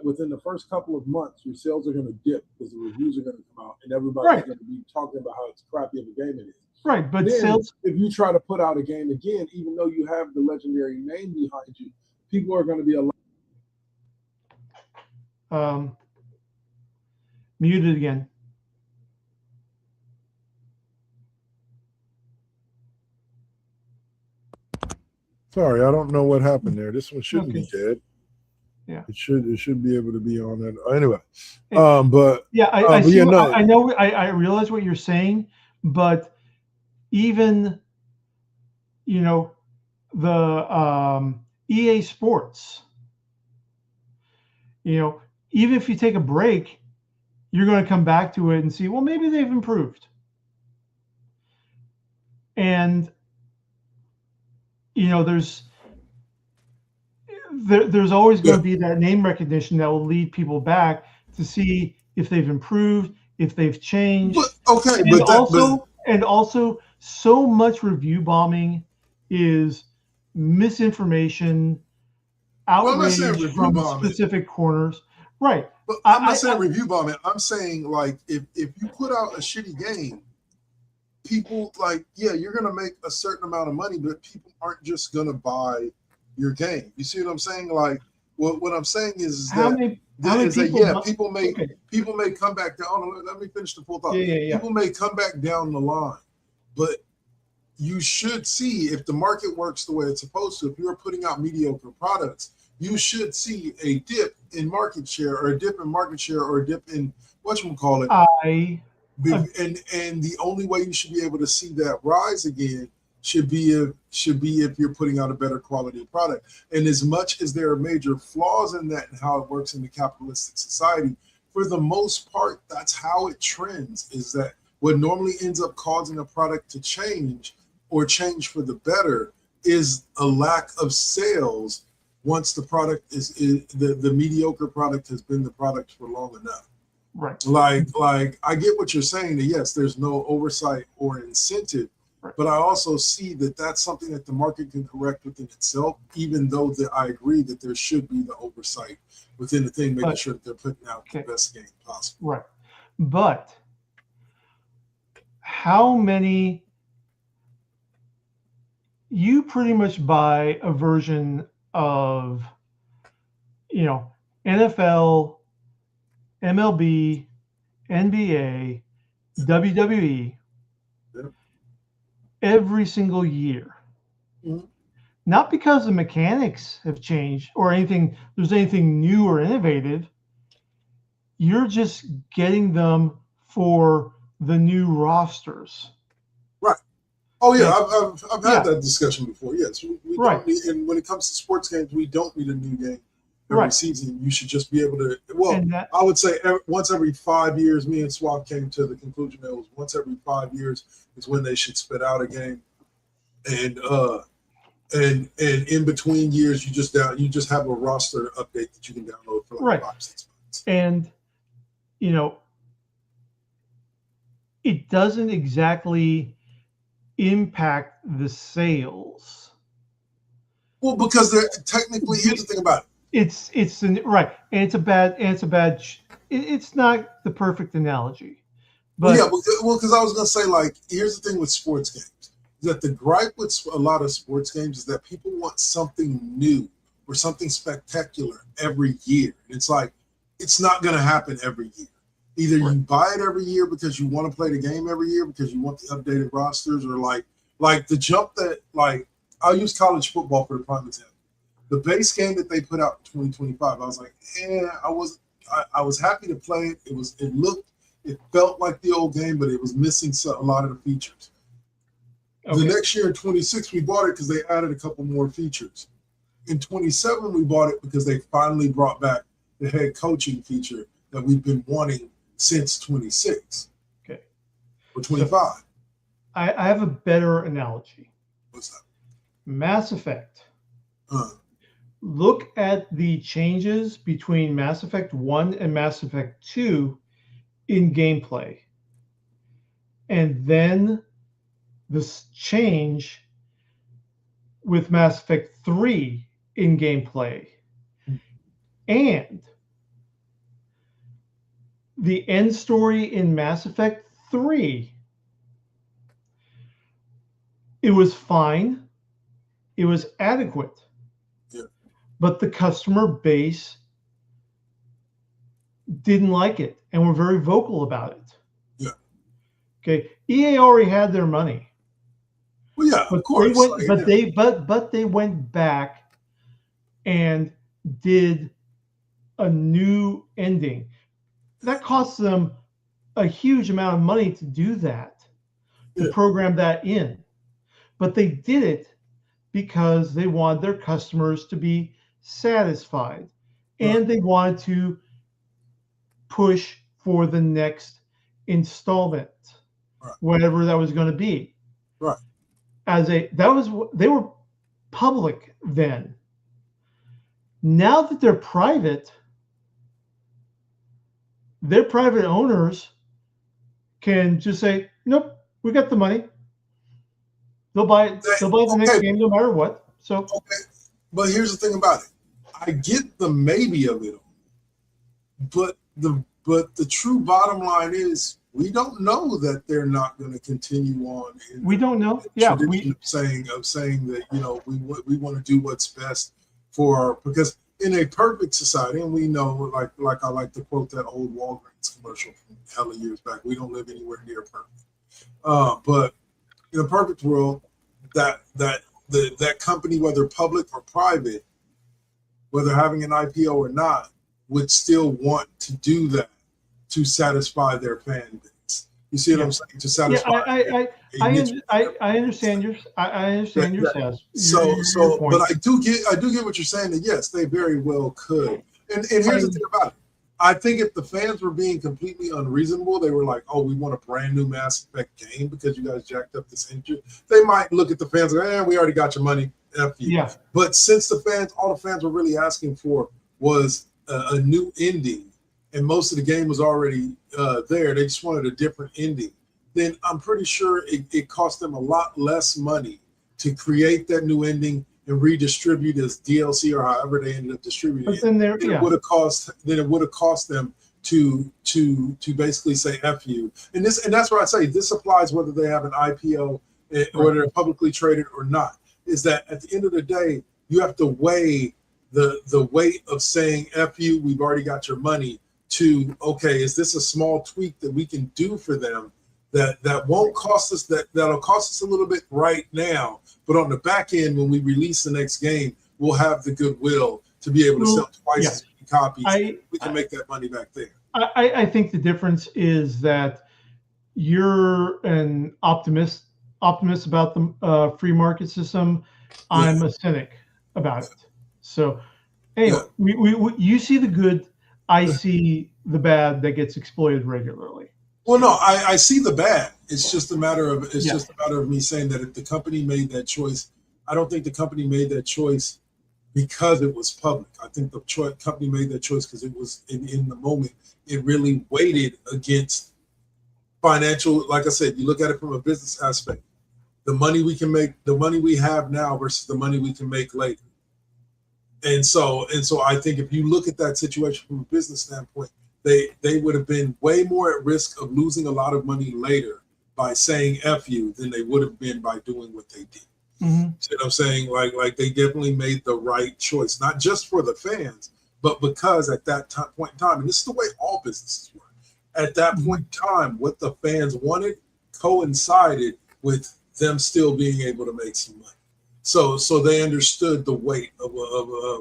within the first couple of months, your sales are going to dip because the reviews are going to come out and everybody's going to be talking about how it's crappy of a game it is. Right, but then, sales. If you try to put out a game again, even though you have the legendary name behind you, people are going to be a lot. Muted again. Sorry, I don't know what happened there. This one shouldn't be Okay. dead. Yeah. It should be able to be on that. Anyway, Yeah. but Yeah, I but see. yeah, no. I know. I realize what you're saying, but even the EA Sports, even if you take a break, you're going to come back to it and see, well, maybe they've improved. And there's always going to be that name recognition that will lead people back to see if they've improved, if they've changed. But, okay, and also so much review bombing is misinformation, outrage from specific corners. Right. But I'm not saying review bombing. I'm saying, like, if you put out a shitty game, people, like, yeah, you're going to make a certain amount of money, but people aren't just going to buy your game. You see what I'm saying? Like, what I'm saying is people may come back down. Oh, let me finish the full thought. Yeah. People may come back down the line, but you should see if the market works the way it's supposed to. If you're putting out mediocre products, you should see a dip in market share, or a dip in whatchamacallit. And the only way you should be able to see that rise again should be if you're putting out a better quality product. And as much as there are major flaws in that and how it works in the capitalistic society, for the most part, that's how it trends, is that what normally ends up causing a product to change or change for the better is a lack of sales once the product is the mediocre product has been the product for long enough. Right. Like I get what you're saying, that yes, there's no oversight or incentive, right, but I also see that that's something that the market can correct within itself, even though I agree that there should be the oversight within the thing, making sure that they're putting out the best game possible. Right. But how many, you pretty much buy a version of, NFL, MLB, NBA, WWE every single year. Mm-hmm. Not because the mechanics have changed or there's anything new or innovative. You're just getting them for the new rosters. Right. Oh yeah, I've had that discussion before. Yes, we right. Don't need, and when it comes to sports games, we don't need a new game every season. You should just be able to. Well, I would say once every 5 years. Me and Swap came to the conclusion that it was once every 5 years is when they should spit out a game, and in between years you just have a roster update that you can download for like 5-6 months. And it doesn't exactly impact the sales. Well, because they're technically, here's the thing about it. It's right, and it's not the perfect analogy. But because I was gonna say, like, here's the thing with sports games, that the gripe with a lot of sports games is that people want something new or something spectacular every year. It's like, it's not gonna happen every year. Either you buy it every year because you want to play the game every year because you want the updated rosters, or like the jump that, like, I'll use college football for the prime example. The base game that they put out in 2025, I was like, I was happy to play it. It felt like the old game, but it was missing a lot of the features. The next year in 26, we bought it because they added a couple more features. In 27, we bought it because they finally brought back the head coaching feature that we've been wanting since 26. Okay. Or 25. So I have a better analogy. What's that? Mass Effect. Look at the changes between Mass Effect 1 and Mass Effect 2 in gameplay. And then this change with Mass Effect 3 in gameplay. And the end story in Mass Effect 3. It was fine. It was adequate. Yeah. But the customer base didn't like it and were very vocal about it. Yeah. Okay. EA already had their money. Well, yeah, But of course. they went back and did a new ending. That cost them a huge amount of money to do that, to program that in. But they did it because they wanted their customers to be satisfied, and they wanted to push for the next installment, whatever that was going to be. Right. They were public then. Now that they're private owners can just say, nope, we got the money. They'll buy it. They'll buy the next game no matter what. So, but here's the thing about it. I get the maybe of it, but the true bottom line is we don't know that they're not going to continue on. We don't know. Yeah, of saying that we want to do what's best because in a perfect society, and we know like I like to quote that old Walgreens commercial from hella years back. We don't live anywhere near perfect, but in a perfect world, that company, whether public or private, whether having an IPO or not, would still want to do that to satisfy their fan base. You see what I'm saying? To satisfy. I understand your sense. But I do get what you're saying. That yes, they very well could. And here's the thing about it. I think if the fans were being completely unreasonable, they were like, "Oh, we want a brand new Mass Effect game because you guys jacked up this engine." They might look at the fans like, "Eh, we already got your money, F you." Yeah. But since all the fans were really asking for was a new ending, and most of the game was already there, they just wanted a different ending. Then I'm pretty sure it cost them a lot less money to create that new ending and redistribute as DLC or however they ended up distributing it. Then it would have cost them to basically say F you. And that's why I say this applies whether they have an IPO or they're publicly traded or not. Is that at the end of the day, you have to weigh the weight of saying F you, we've already got your money, to okay, is this a small tweak that we can do for them that won't cost us that'll cost us a little bit right now, but on the back end when we release the next game, we'll have the goodwill to be able to sell twice as many copies. We can make that money back there. I think the difference is that you're an optimist about the free market system. I'm a cynic about it. So anyway, you see the good, I see the bad that gets exploited regularly. Well, no, I see the bad. It's just a matter of me saying that if the company made that choice, I don't think the company made that choice because it was public. I think the company made that choice because it was in the moment. It really weighted against financial. Like I said, you look at it from a business aspect. The money we can make, the money we have now versus the money we can make later. And so I think if you look at that situation from a business standpoint, they would have been way more at risk of losing a lot of money later by saying F you than they would have been by doing what they did. Mm-hmm. See what I'm saying? Like they definitely made the right choice, not just for the fans, but because at that point in time, and this is the way all businesses work, at that point in time, what the fans wanted coincided with them still being able to make some money. So they understood the weight of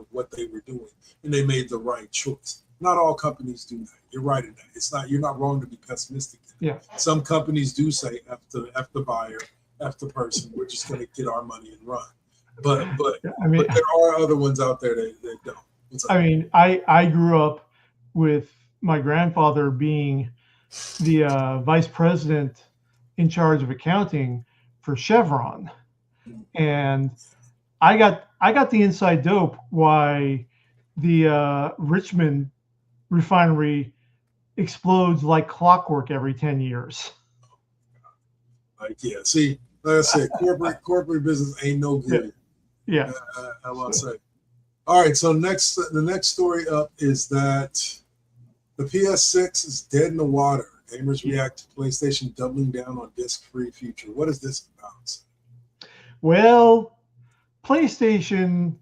what they were doing, and they made the right choice. Not all companies do that. You're right in that. You're not wrong to be pessimistic. Yeah. Some companies do say F the buyer, F the person. We're just going to get our money and run. But there are other ones out there that don't. I mean, I grew up with my grandfather being the vice president in charge of accounting for Chevron, and I got the inside dope why the Richmond refinery explodes like clockwork every 10 years. See, like I said, corporate business ain't no good. Yeah. I want to say. All right, so the next story up is that the PS6 is dead in the water. Gamers react to PlayStation doubling down on disc-free future. What is this about? Well, PlayStation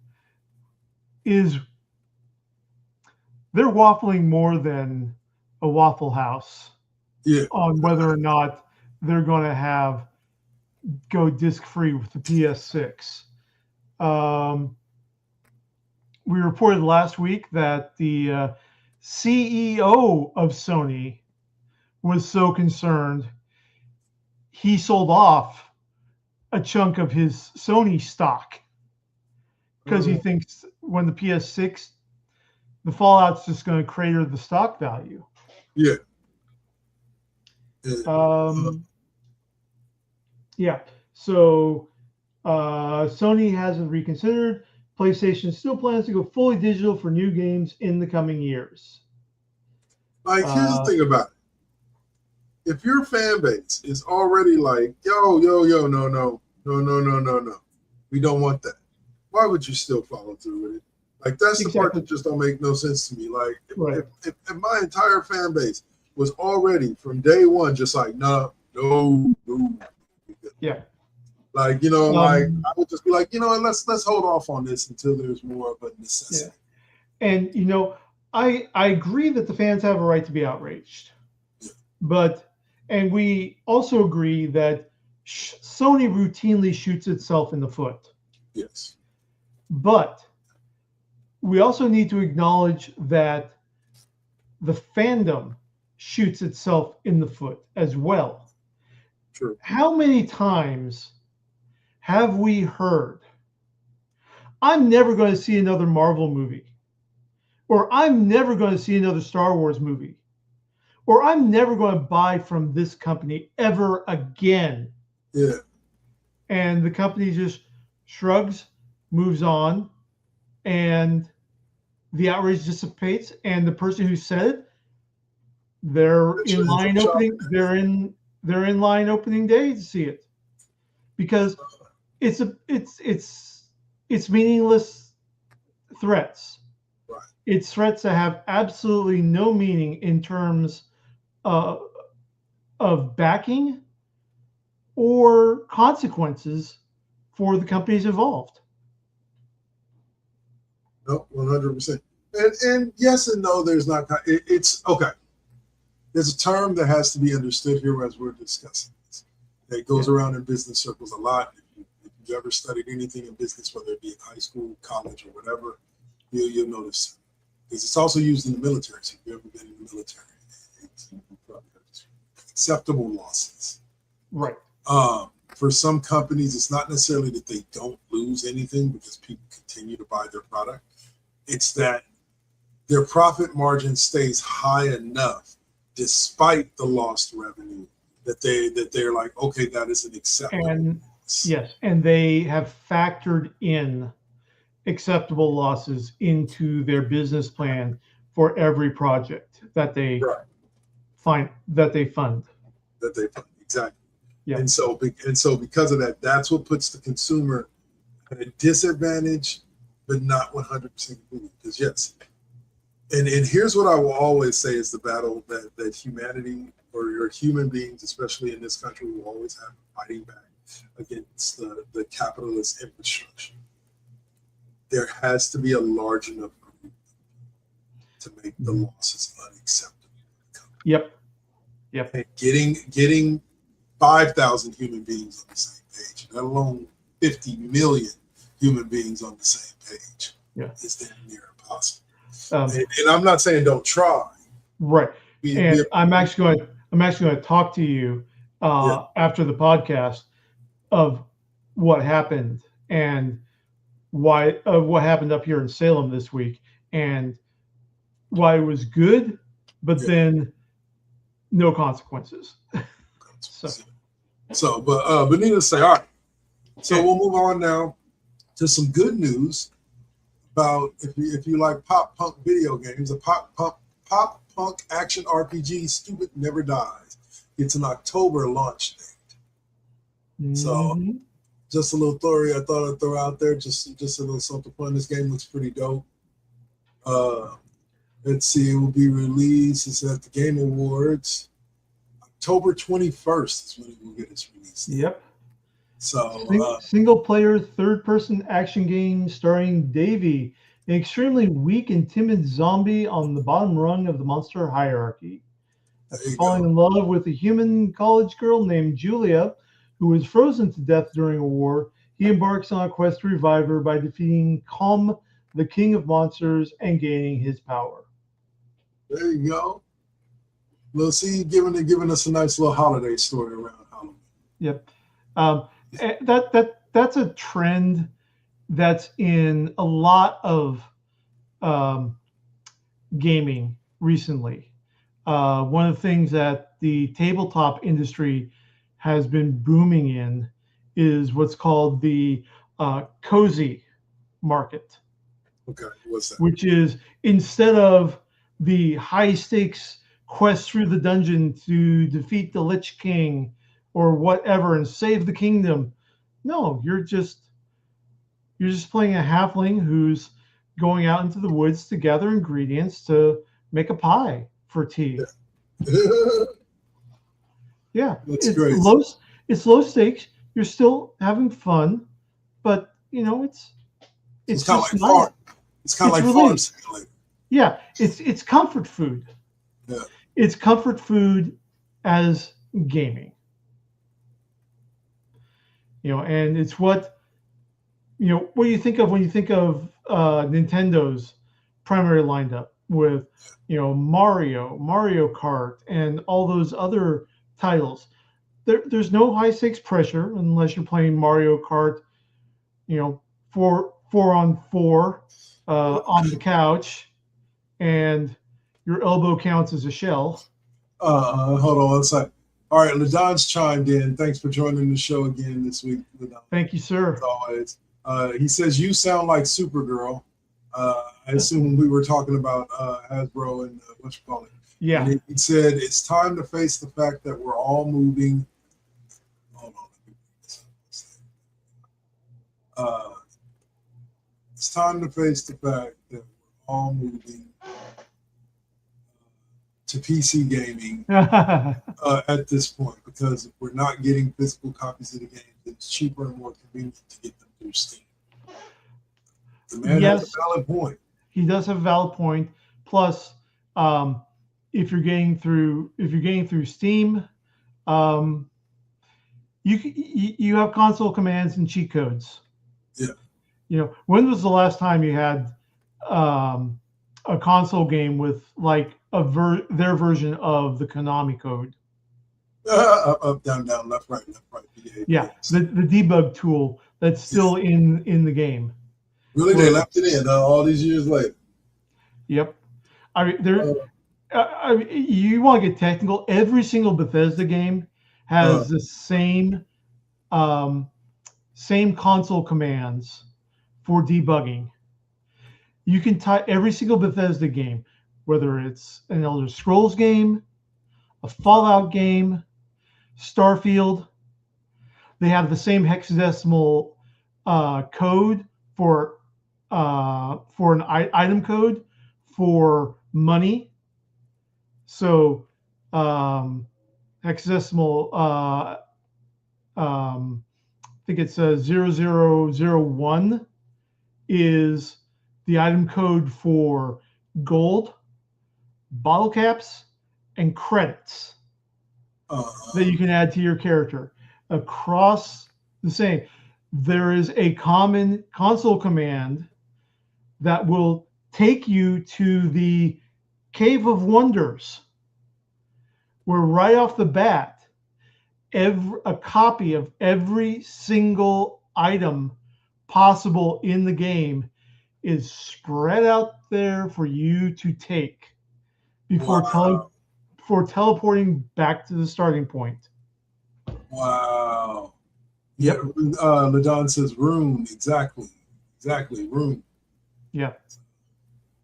they're waffling more than a Waffle House Yeah. on whether or not they're going to go disc free with the PS6. We reported last week that the CEO of Sony was so concerned he sold off a chunk of his Sony stock because he thinks when the PS6, the Fallout's just going to crater the stock value. Yeah. Yeah. So Sony hasn't reconsidered. PlayStation still plans to go fully digital for new games in the coming years. Like, here's the thing about it. If your fan base is already like, yo, no, we don't want that. Why would you still follow through with it? Like, that's the part that just don't make no sense to me. Like, if my entire fan base was already from day one just like, no. Yeah. Like, you know, like, I would just be like, you know, let's hold off on this until there's more of a necessity. Yeah. And, you know, I agree that the fans have a right to be outraged. And we also agree that Sony routinely shoots itself in the foot. Yes. But we also need to acknowledge that the fandom shoots itself in the foot as well. True. How many times have we heard, I'm never going to see another Marvel movie, or I'm never going to see another Star Wars movie, or I'm never going to buy from this company ever again? Yeah. And the company just shrugs, moves on, and the outrage dissipates, and the person who said it, they're in line opening day to see it, because it's meaningless threats. Right. It's threats that have absolutely no meaning in terms of backing or consequences for the companies involved. No, 100%. And yes and no, there's not. It's okay. There's a term that has to be understood here as we're discussing this. That goes around in business circles a lot. If you've ever studied anything in business, whether it be in high school, college, or whatever, you'll notice. Because it's also used in the military. So if you've ever been in the military, it's acceptable losses. Right. For some companies, it's not necessarily that they don't lose anything because people continue to buy their product. It's that their profit margin stays high enough despite the lost revenue that they're like, okay, that is an acceptable. And yes, and they have factored in acceptable losses into their business plan for every project that they fund. Exactly. Yeah. And so because of that, that's what puts the consumer at a disadvantage, but not 100% completely. Because yes, and here's what I will always say is the battle that humanity or your human beings, especially in this country, will always have fighting back against the capitalist infrastructure. There has to be a large enough group to make the losses unacceptable. Yep. And getting 5,000 human beings on the same page, let alone 50 million human beings on the same page, is damn near impossible. And I'm not saying don't try. Right. I'm actually going to talk to you after the podcast of what happened and why what happened up here in Salem this week and why it was good, but then no consequences. But needless to say, all right. So we'll move on now to some good news about if you like pop punk video games, a pop punk action RPG, Stupid Never Dies. It's an October launch date. Mm-hmm. So just a little story I thought I'd throw out there, just a little something fun. This game looks pretty dope. Let's see, it will be released. It's at the Game Awards. October 21st is when it will get its release. Yep. So single player third person action game starring Davey, an extremely weak and timid zombie on the bottom rung of the monster hierarchy. There you Falling go. in love with a human college girl named Julia, who was frozen to death during a war, he embarks on a quest to revive her by defeating Calm, the king of monsters, and gaining his power. There you go. Well, see, giving us a nice little holiday story around Halloween. Yep. That's a trend that's in a lot of gaming recently. One of the things that the tabletop industry has been booming in is what's called the cozy market. Okay, what's that? Which is, instead of the high stakes quest through the dungeon to defeat the Lich King or whatever and save the kingdom, no, you're just playing a halfling who's going out into the woods to gather ingredients to make a pie for tea. Yeah, That's it's great. It's low stakes. You're still having fun, but it's kind of just like nice. farm. It's kind of like relief. farm simulator. Yeah, it's comfort food. Yeah. It's comfort food as gaming. And it's what do you think of when you think of Nintendo's primary lineup with Mario Kart, and all those other titles. There's no high stakes pressure unless you're playing Mario Kart, 4-on-4 on the couch, and your elbow counts as a shell. Hold on one second. All right, LaDon's chimed in. Thanks for joining the show again this week, LaDon. Thank you, sir. As always. He says, you sound like Supergirl. I assume we were talking about Hasbro and what you call it. Yeah. And he said, it's time to face the fact that we're all moving. Hold on. It's time to face the fact that we're all moving to PC gaming at this point, because if we're not getting physical copies of the game, it's cheaper and more convenient to get them through Steam. The man has a valid point. He does have a valid point. Plus, if you're getting through Steam, you have console commands and cheat codes. Yeah. When was the last time you had a console game with like their version of the Konami code? Up, down, left, right. Yeah, the debug tool that's still in the game. Really, they left it in all these years later. Yep. You want to get technical? Every single Bethesda game has the same console commands for debugging. You can type every single Bethesda game, whether it's an Elder Scrolls game, a Fallout game, Starfield. They have the same hexadecimal code for an item code for money. So hexadecimal, I think it's 0001 is the item code for gold, bottle caps, and credits that you can add to your character. Across the same, there is a common console command that will take you to the Cave of Wonders, where right off the bat, a copy of every single item possible in the game is spread out there for you to take before teleporting back to the starting point. Wow. Yep. LaDon says room. Exactly. Room. Yeah.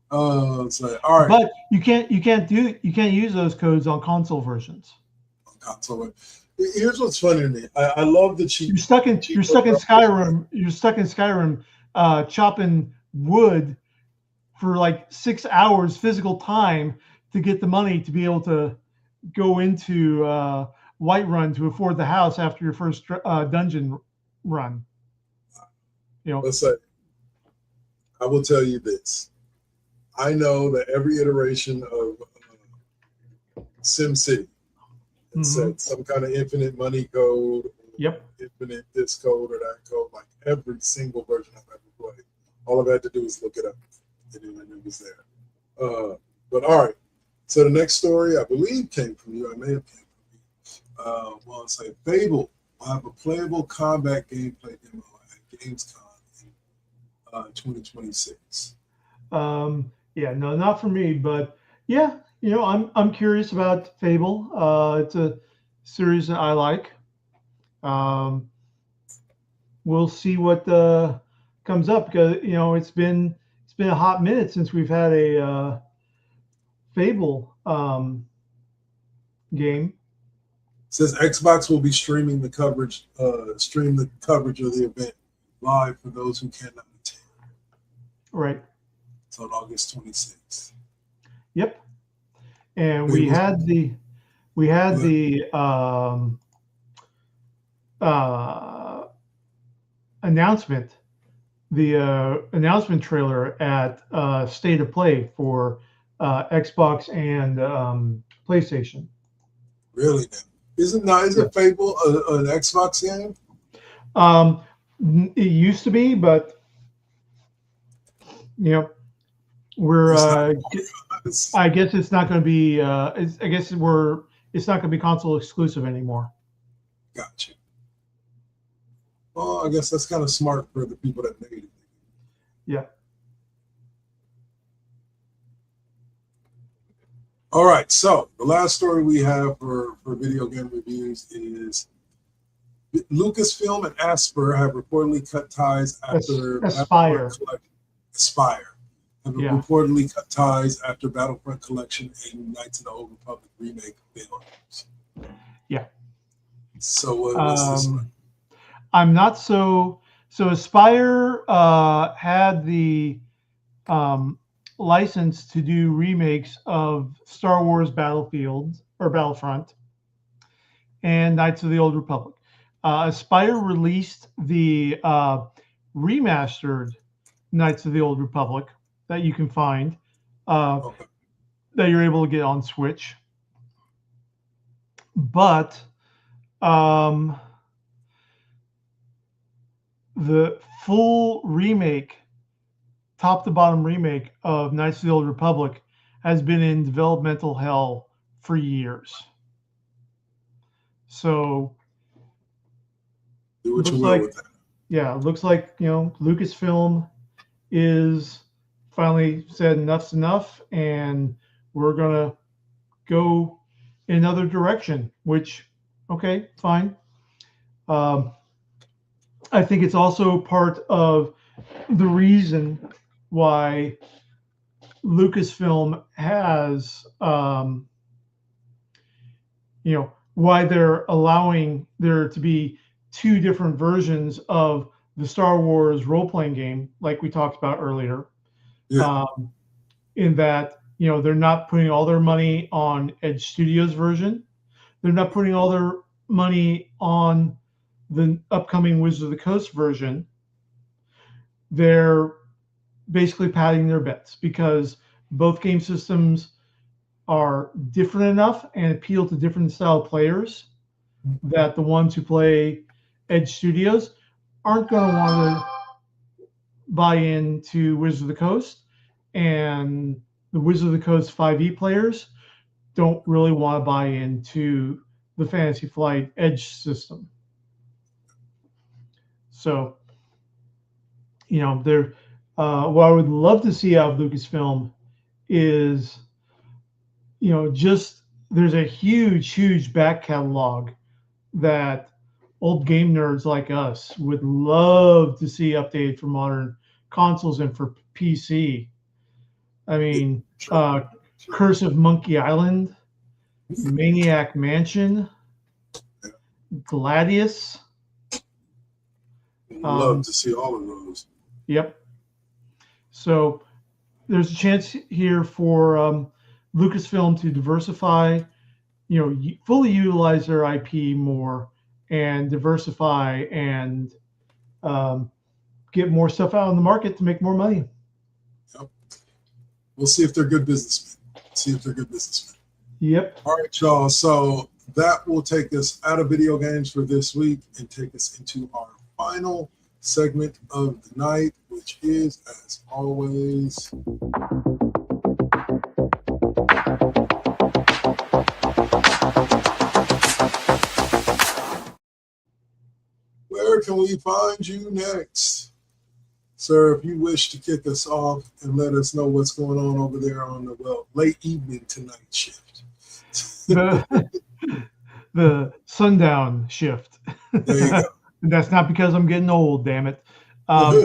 All right. But you can't use those codes on console versions. Here's what's funny to me. I love that you're stuck in Skyrim. You're stuck in Skyrim, chopping wood for like 6 hours physical time to get the money to be able to go into Whiterun to afford the house after your first dungeon run. Let's say, I will tell you this. I know that every iteration of Sim City. And set some kind of infinite money code, Yep. infinite this code or that code, like every single version I've ever played. All I've had to do is look it up, and then it was there. But all right, so the next story I believe came from you. I may have came from you. Well, it's like Fable will have a playable combat gameplay demo at Gamescom in 2026. Yeah, no, not for me, but yeah, I'm curious about Fable. It's a series that I like. We'll see what comes up, because it's been a hot minute since we've had a Fable game. It says Xbox will be streaming the coverage, of the event live for those who cannot attend. Right. So on August 26th. Yep. And we had the announcement, announcement trailer at State of Play for Xbox and PlayStation. Really? Isn't Fable an Xbox game? It used to be, but we're. I guess it's not going to be. It's not going to be console exclusive anymore. Gotcha. Well, I guess that's kind of smart for the people that made it. Yeah. All right. So the last story we have for video game reviews is Lucasfilm and Asper have reportedly cut ties after Aspire. Have reportedly cut ties after Battlefront Collection and Knights of the Old Republic remake failures. Yeah. So what is this? I'm not so Aspire had the license to do remakes of Star Wars Battlefront and Knights of the Old Republic. Aspire released the remastered Knights of the Old Republic that you can find, that you're able to get on Switch. But the full remake, top to bottom remake of Knights of the Old Republic has been in developmental hell for years. So do what you will with that. Yeah, it looks like Lucasfilm is finally said enough's enough, and we're gonna go in another direction. Which, okay, fine. I think it's also part of the reason why Lucasfilm has, why they're allowing there to be two different versions of the Star Wars role-playing game, like we talked about earlier. Yeah. In that, they're not putting all their money on Edge Studios version. They're not putting all their money on the upcoming Wizards of the Coast version. They're basically padding their bets because both game systems are different enough and appeal to different style players that the ones who play Edge Studios aren't going to want to buy into Wizards of the Coast, and the Wizards of the Coast 5e players don't really want to buy into the Fantasy Flight Edge system. So, what I would love to see out of Lucasfilm is, just there's a huge back catalog that old game nerds like us would love to see updated for modern consoles and for PC. I mean, Curse of Monkey Island, Maniac Mansion, Gladius. Love to see all of those. Yep. So there's a chance here for Lucasfilm to diversify, fully utilize their IP more and diversify and get more stuff out on the market to make more money. Yep. We'll see if they're good businessmen. Yep. All right, y'all. So that will take us out of video games for this week and take us into our final segment of the night, which is, as always, where can we find you next? Sir, if you wish to kick us off and let us know what's going on over there on the late evening tonight shift. The sundown shift. There you go. That's not because I'm getting old, damn it. All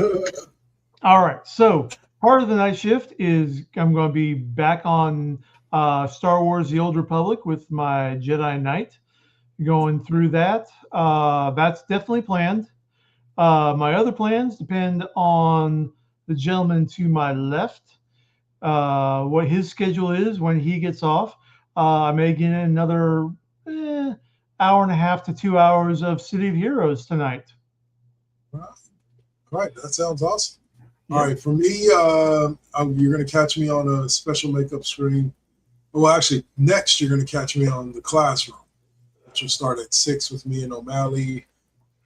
right. So part of the night shift is I'm going to be back on Star Wars: The Old Republic with my Jedi Knight, going through that. That's definitely planned. My other plans depend on the gentleman to my left, what his schedule is when he gets off. I may get in another hour and a half to 2 hours of City of Heroes tonight. All right, that sounds awesome. All right, for me, you're going to catch me on a special makeup screen. Well, actually, next you're going to catch me on the Classroom, which will start at 6 with me and O'Malley.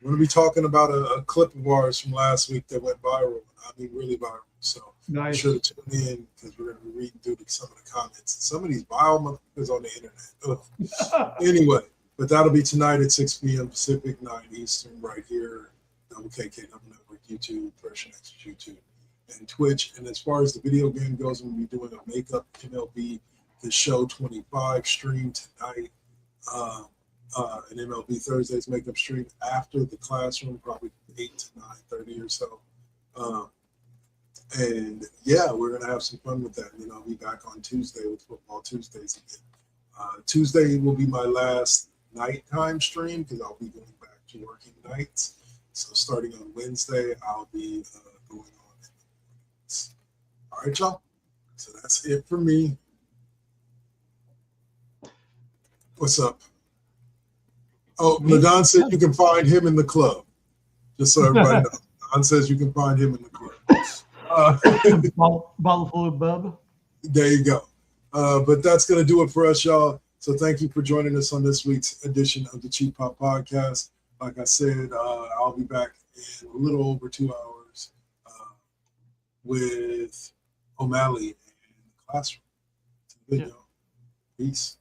We're going to be talking about a clip of ours from last week that went viral. I mean, really viral. So Nice. be sure to tune in because we're going to be reading through some of the comments. Some of these vile motherfuckers on the internet. Anyway, but that'll be tonight at 6 p.m. Pacific, 9 Eastern, right here, WKKW Network, YouTube, Version X YouTube, and Twitch. And as far as the video game goes, we'll be doing a makeup MLB The Show 25 stream tonight. An MLB Thursdays makeup stream after the Classroom, probably 8 to 9:30 or so. And yeah, we're gonna have some fun with that. And then I'll be back on Tuesday with Football Tuesdays again. Tuesday will be my last nighttime stream because I'll be going back to working nights. So starting on Wednesday, I'll be going on in the mornings. All right, y'all. So that's it for me. What's up? Oh, Ladon said you can find him in the club. Just so everybody knows. Ladon says you can find him in the club. Bottle full of bub. There you go. But that's going to do it for us, y'all. So thank you for joining us on this week's edition of the Cheap Pop Podcast. Like I said, I'll be back in a little over 2 hours with O'Malley in the Classroom. Good, y'all. Peace.